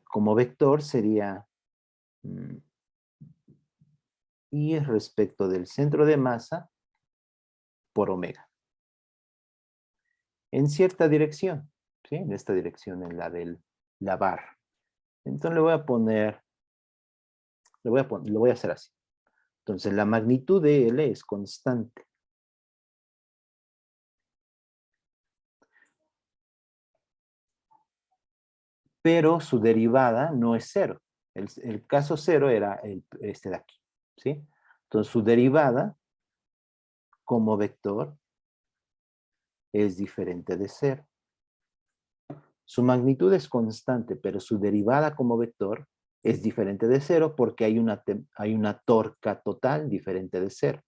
como vector, sería I respecto del centro de masa por omega. En cierta dirección, ¿sí? En esta dirección, en la de la barra. Entonces le voy a poner, lo voy a hacer así. Entonces la magnitud de L es constante. Pero su derivada no es 0. El caso 0 era este de aquí, ¿sí? Entonces su derivada como vector es diferente de 0. Su magnitud es constante, pero su derivada como vector es diferente de 0 porque hay una torca total diferente de 0.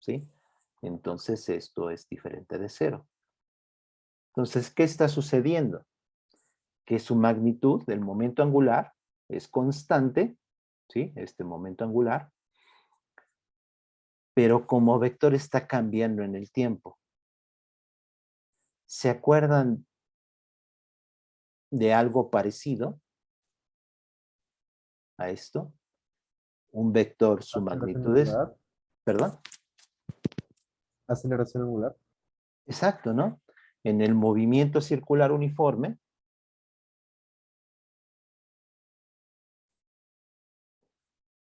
¿Sí? Entonces esto es diferente de 0. Entonces, ¿qué está sucediendo? Que su magnitud del momento angular es constante, ¿sí? Este momento angular, pero como vector está cambiando en el tiempo. ¿Se acuerdan de algo parecido a esto? Un vector, su Aceleración magnitud es, angular. ¿perdón? Aceleración angular. Exacto, ¿no? En el movimiento circular uniforme,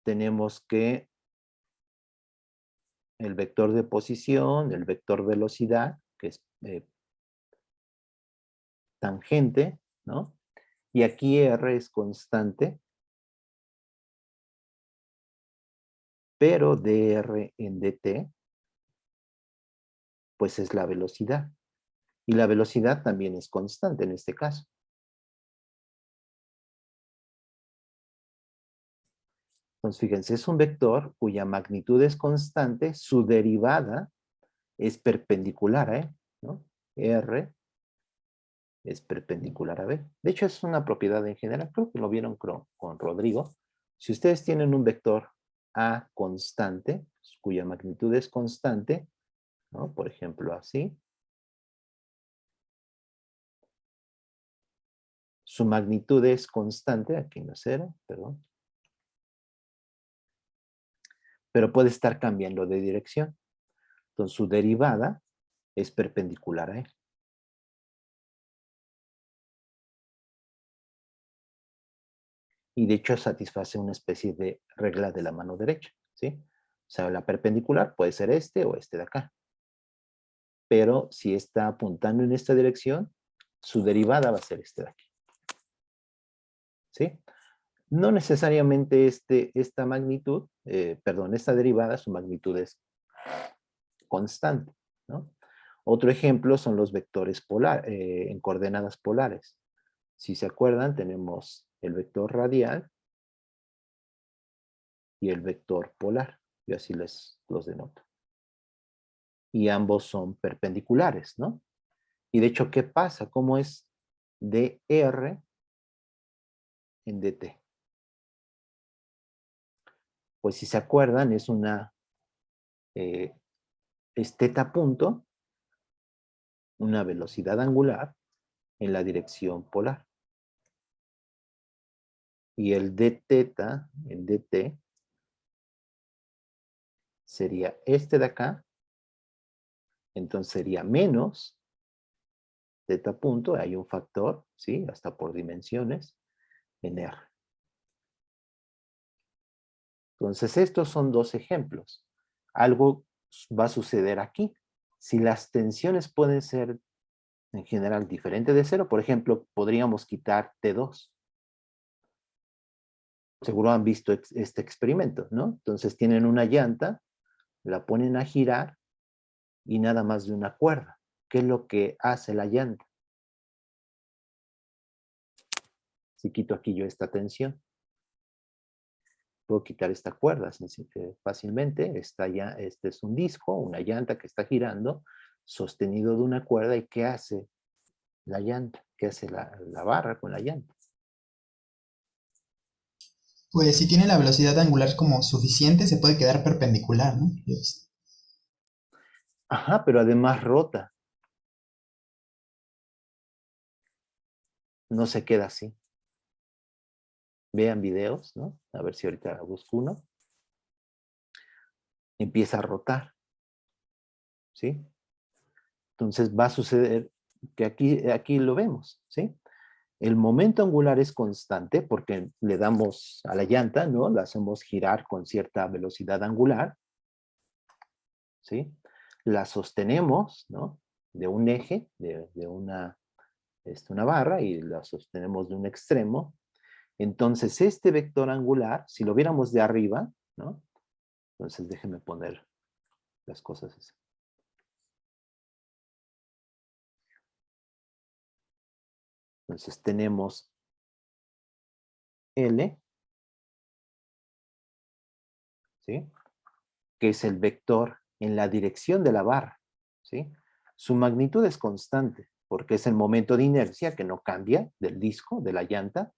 tenemos que el vector de posición, el vector velocidad, que es tangente, ¿no? Y aquí R es constante, pero dr en dt, pues es la velocidad. Y la velocidad también es constante en este caso. Entonces, fíjense, es un vector cuya magnitud es constante, su derivada es perpendicular a E, ¿no? R es perpendicular a B. De hecho, es una propiedad en general, creo que lo vieron con Rodrigo. Si ustedes tienen un vector A constante, cuya magnitud es constante, ¿no? Por ejemplo, así. Su magnitud es constante, aquí no es 0, perdón. Pero puede estar cambiando de dirección. Entonces, su derivada es perpendicular a él. Y de hecho satisface una especie de regla de la mano derecha, ¿sí? O sea, la perpendicular puede ser este o este de acá. Pero si está apuntando en esta dirección, su derivada va a ser este de aquí. ¿Sí? No necesariamente esta magnitud, esta derivada, su magnitud es constante, ¿no? Otro ejemplo son los vectores en coordenadas polares. Si se acuerdan, tenemos el vector radial y el vector polar. Yo así los denoto. Y ambos son perpendiculares, ¿no? Y de hecho, ¿qué pasa? ¿Cómo es dr en dt? Pues si se acuerdan, es teta punto, una velocidad angular en la dirección polar. Y el d teta en dt sería este de acá, entonces sería menos teta punto, hay un factor, ¿sí? Hasta por dimensiones, en r. Entonces estos son dos ejemplos. Algo va a suceder aquí. Si las tensiones pueden ser en general diferentes de 0, por ejemplo, podríamos quitar T2. Seguro han visto este experimento, ¿no? Entonces tienen una llanta, la ponen a girar y nada más de una cuerda. ¿Qué es lo que hace la llanta? Si quito aquí yo esta tensión, puedo quitar esta cuerda fácilmente. Este es un disco, una llanta que está girando, sostenido de una cuerda. ¿Y qué hace la llanta? ¿Qué hace la barra con la llanta? Pues si tiene la velocidad angular como suficiente, se puede quedar perpendicular, ¿no? Ajá, pero además rota. No se queda así. Vean videos, ¿no? A ver si ahorita busco uno. Empieza a rotar, ¿sí? Entonces va a suceder que aquí lo vemos, ¿sí? El momento angular es constante porque le damos a la llanta, ¿no? La hacemos girar con cierta velocidad angular, ¿sí? La sostenemos, ¿no? De un eje, de una barra, y la sostenemos de un extremo. Entonces, este vector angular, si lo viéramos de arriba, ¿no? Entonces, déjenme poner las cosas así. Entonces, tenemos L, ¿sí? Que es el vector en la dirección de la barra, ¿sí? Su magnitud es constante, porque es el momento de inercia que no cambia del disco, de la llanta,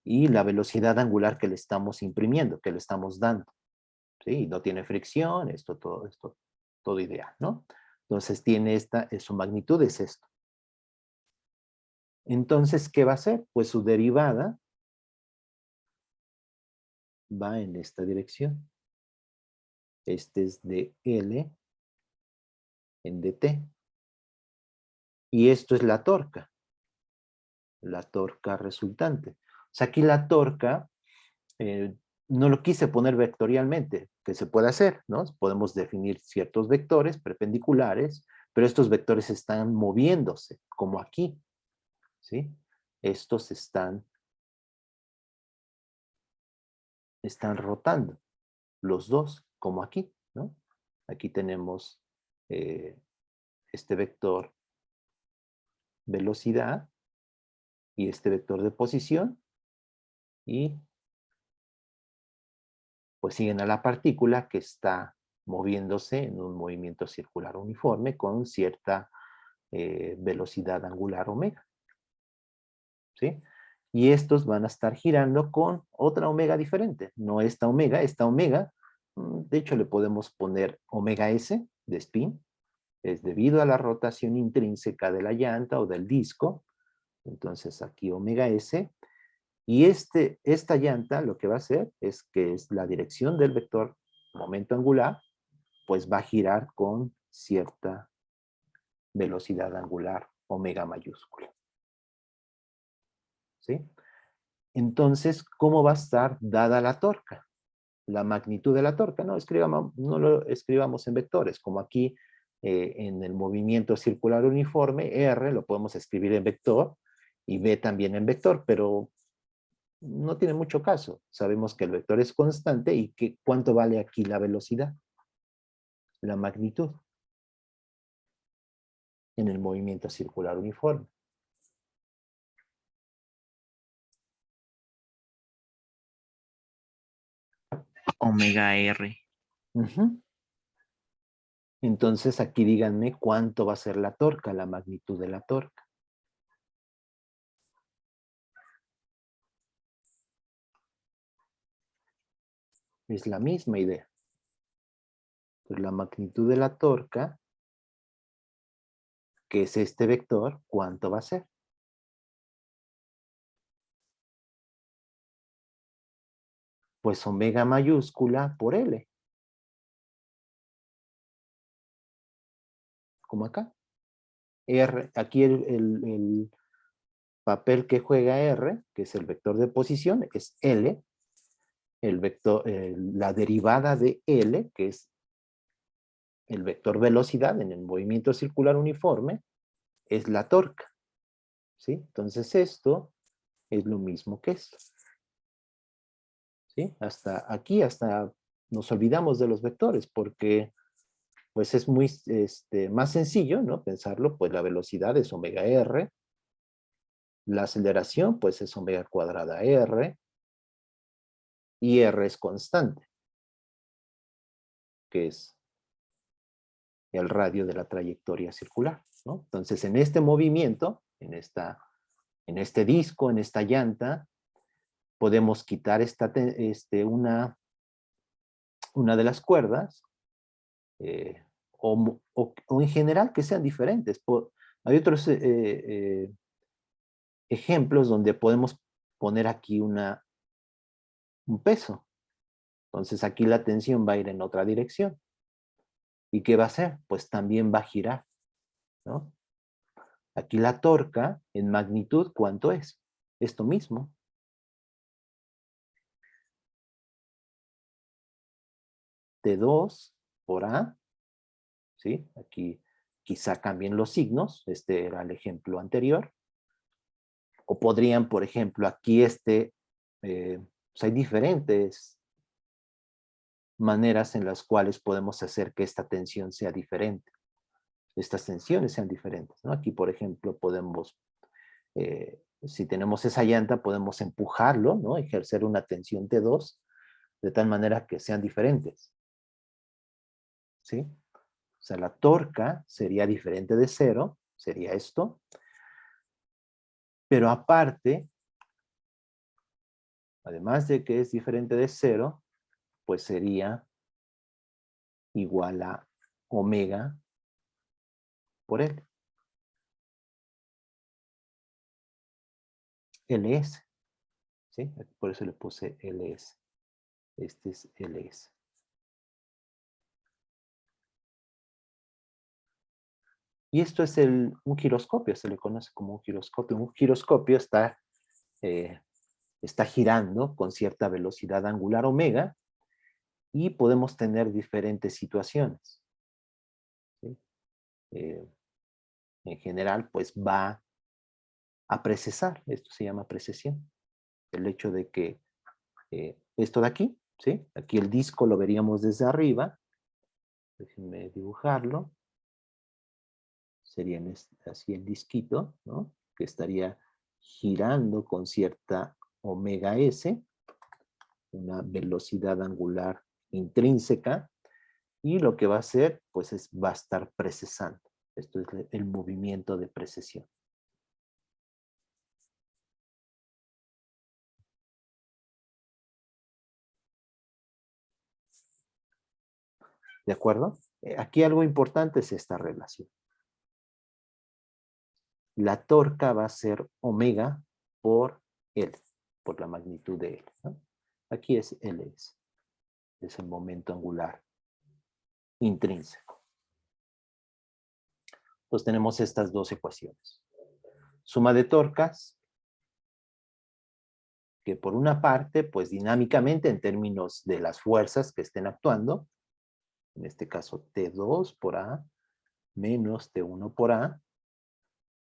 y la velocidad angular que le estamos imprimiendo, que le estamos dando, ¿sí? No tiene fricción, todo ideal, ¿no? Entonces tiene su magnitud es esto. Entonces, ¿qué va a hacer? Pues su derivada va en esta dirección. Este es de L en dt. Y esto es la torca resultante. O sea, aquí la torca no lo quise poner vectorialmente, que se puede hacer, ¿no? Podemos definir ciertos vectores perpendiculares, pero estos vectores están moviéndose, como aquí, ¿sí? estos están rotando, los dos, como aquí, ¿no? Aquí tenemos este vector velocidad y este vector de posición, y pues siguen a la partícula que está moviéndose en un movimiento circular uniforme con cierta velocidad angular omega, ¿sí? Y estos van a estar girando con otra omega diferente, no esta omega, de hecho le podemos poner omega S de spin, es debido a la rotación intrínseca de la llanta o del disco, entonces aquí omega S, y esta llanta lo que va a hacer es que es la dirección del vector momento angular, pues va a girar con cierta velocidad angular omega mayúscula, ¿sí? Entonces, ¿cómo va a estar dada la torca? La magnitud de la torca, no lo escribamos en vectores, como aquí en el movimiento circular uniforme, R lo podemos escribir en vector y B también en vector, pero no tiene mucho caso. Sabemos que el vector es constante y que ¿cuánto vale aquí la velocidad? La magnitud en el movimiento circular uniforme. Omega R. Ujú. Entonces aquí díganme cuánto va a ser la torca, la magnitud de la torca. Es la misma idea. Pues la magnitud de la torca, que es este vector, ¿cuánto va a ser? Pues omega mayúscula por L. Como acá. R, aquí el papel que juega R, que es el vector de posición, es L. El vector, la derivada de L, que es el vector velocidad en el movimiento circular uniforme, es la torca, ¿sí? Entonces esto es lo mismo que esto, ¿sí? Hasta aquí, hasta nos olvidamos de los vectores, porque pues es muy más sencillo, ¿no? Pensarlo, pues la velocidad es omega r, la aceleración pues es omega cuadrada r, y r es constante, que es el radio de la trayectoria circular, ¿no? Entonces en este movimiento, en este disco, en esta llanta, podemos quitar una de las cuerdas, o en general que sean diferentes. Hay otros ejemplos donde podemos poner aquí un peso. Entonces aquí la tensión va a ir en otra dirección. ¿Y qué va a hacer? Pues también va a girar, ¿no? Aquí la torca en magnitud, ¿cuánto es? Esto mismo. T2 por A, ¿sí? Aquí quizá cambien los signos, este era el ejemplo anterior. O podrían, por ejemplo, aquí pues hay diferentes maneras en las cuales podemos hacer que esta tensión sea diferente. Estas tensiones sean diferentes, ¿no? Aquí, por ejemplo, podemos, si tenemos esa llanta, podemos empujarlo, ¿no? Ejercer una tensión T2 de tal manera que sean diferentes, ¿sí? O sea, la torca sería diferente de cero, sería esto, pero aparte, además de que es diferente de cero, pues sería igual a omega por L. LS, ¿sí? Por eso le puse LS. Este es LS. Y esto es un giroscopio, se le conoce como un giroscopio. Un giroscopio está girando con cierta velocidad angular omega y podemos tener diferentes situaciones, ¿sí? En general, pues va a precesar. Esto se llama precesión. El hecho de que esto de aquí, ¿sí? Aquí el disco lo veríamos desde arriba. Déjenme dibujarlo. Sería así el disquito, ¿no? Que estaría girando con cierta omega S, una velocidad angular intrínseca, y lo que va a hacer, pues va a estar precesando. Esto es el movimiento de precesión. ¿De acuerdo? Aquí algo importante es esta relación. La torca va a ser omega por L, por la magnitud de L, ¿no? Aquí es LS, es el momento angular intrínseco. Entonces tenemos estas dos ecuaciones. Suma de torcas, que por una parte, pues dinámicamente en términos de las fuerzas que estén actuando, en este caso T2 por A menos T1 por A,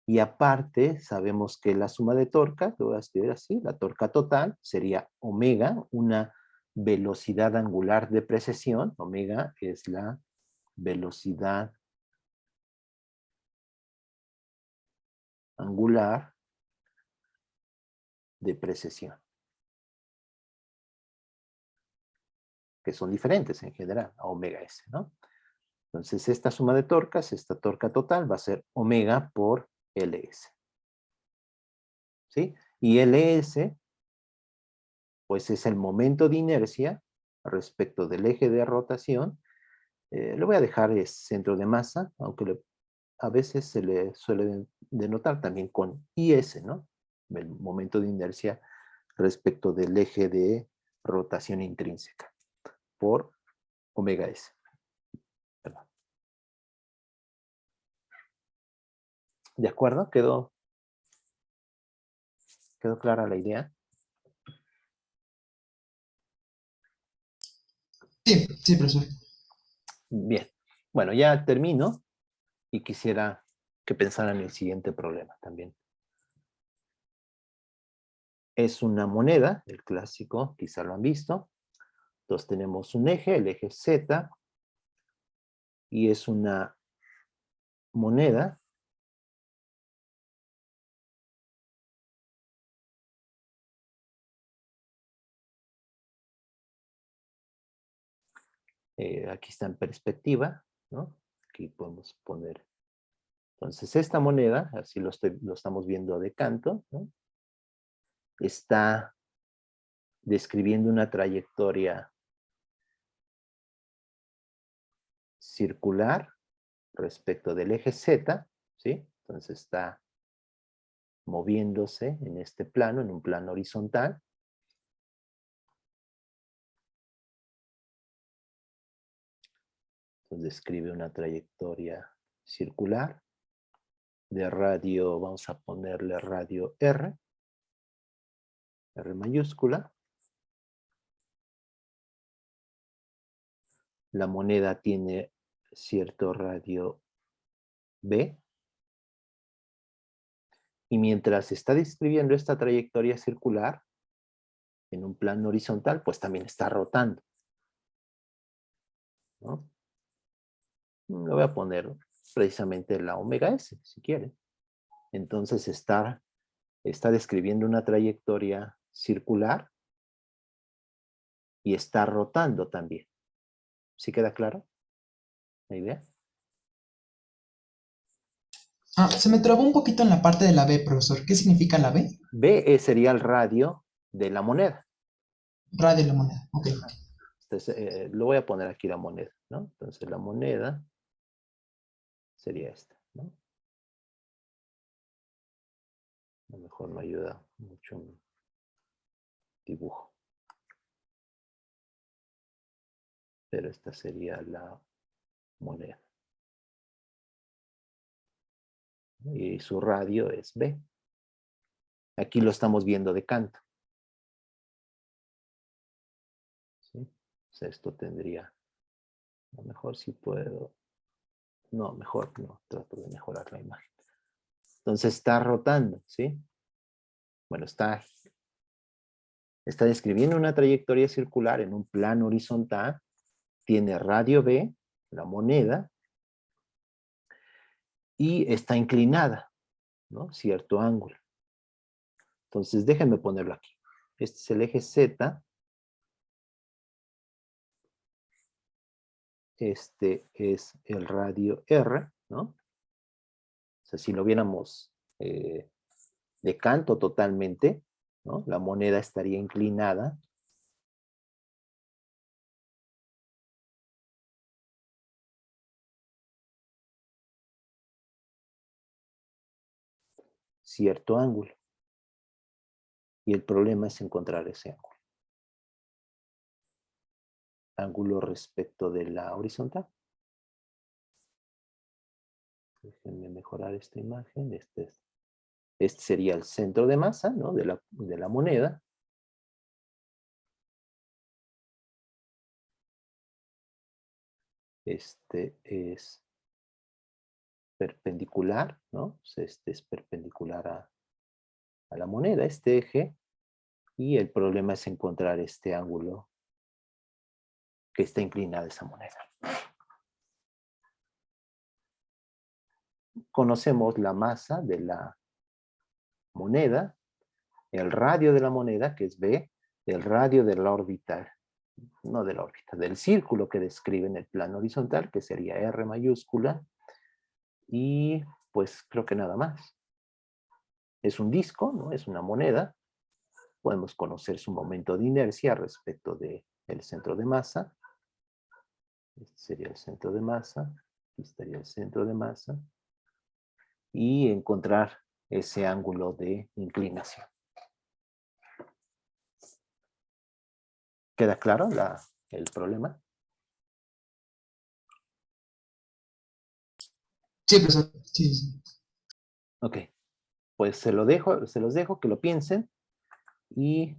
y aparte sabemos que la suma de torcas, lo voy a escribir así, la torca total sería omega, una velocidad angular de precesión. Omega es la velocidad angular de precesión, que son diferentes en general a omega S, ¿no? Entonces esta suma de torcas, esta torca total va a ser omega por LS, ¿sí? Y LS, pues es el momento de inercia respecto del eje de rotación. Le voy a dejar el centro de masa, aunque a veces se le suele denotar también con IS, ¿no? El momento de inercia respecto del eje de rotación intrínseca por omega S. Perdón. ¿De acuerdo? ¿Quedó clara la idea? Sí, sí, profesor. Bien. Bueno, ya termino y quisiera que pensaran en el siguiente problema también. Es una moneda, el clásico, quizá lo han visto. Entonces tenemos un eje, el eje Z, y es una moneda aquí está en perspectiva, ¿no? Aquí podemos poner. Entonces, esta moneda, así lo estamos viendo de canto, ¿no? Está describiendo una trayectoria circular respecto del eje Z, ¿sí? Entonces está moviéndose en este plano, en un plano horizontal. Entonces describe una trayectoria circular de radio, vamos a ponerle radio R, R mayúscula. La moneda tiene cierto radio B. Y mientras está describiendo esta trayectoria circular en un plano horizontal, pues también está rotando, ¿no? Le voy a poner precisamente la omega S, si quieren. Entonces está describiendo una trayectoria circular y está rotando también. ¿Sí queda claro la idea? Se me trabó un poquito en la parte de la B, profesor. ¿Qué significa la B? B sería el radio de la moneda. Radio de la moneda. Ok. Entonces, lo voy a poner aquí la moneda, ¿no? Entonces la moneda sería esta, ¿no? A lo mejor no ayuda mucho mi dibujo. Pero esta sería la moneda. Y su radio es B. Aquí lo estamos viendo de canto. ¿Sí? O sea, esto tendría, a lo mejor si puedo, no, mejor no, trato de mejorar la imagen. Entonces está rotando, ¿sí? Bueno, está describiendo una trayectoria circular en un plano horizontal, tiene radio B, la moneda, y está inclinada, ¿no? Cierto ángulo. Entonces, déjenme ponerlo aquí. Este es el eje Z. Este es el radio R, ¿no? O sea, si lo viéramos de canto totalmente, ¿no? La moneda estaría inclinada. Cierto ángulo. Y el problema es encontrar ese ángulo. Ángulo respecto de la horizontal. Déjenme mejorar esta imagen. Este sería el centro de masa, ¿no? de la moneda. Este es perpendicular, ¿no? O sea, este es perpendicular a la moneda, este eje. Y el problema es encontrar este ángulo que está inclinada esa moneda. Conocemos la masa de la moneda, el radio de la moneda, que es B, el radio de la órbita, no de la órbita, del círculo que describe en el plano horizontal, que sería R mayúscula, y pues creo que nada más. Es un disco, ¿no? Es una moneda. Podemos conocer su momento de inercia respecto del centro de masa. Este sería el centro de masa. Aquí estaría el centro de masa. Y encontrar ese ángulo de inclinación. ¿Queda claro el problema? Sí, profesor. Sí, sí. Ok. Pues se los dejo que lo piensen y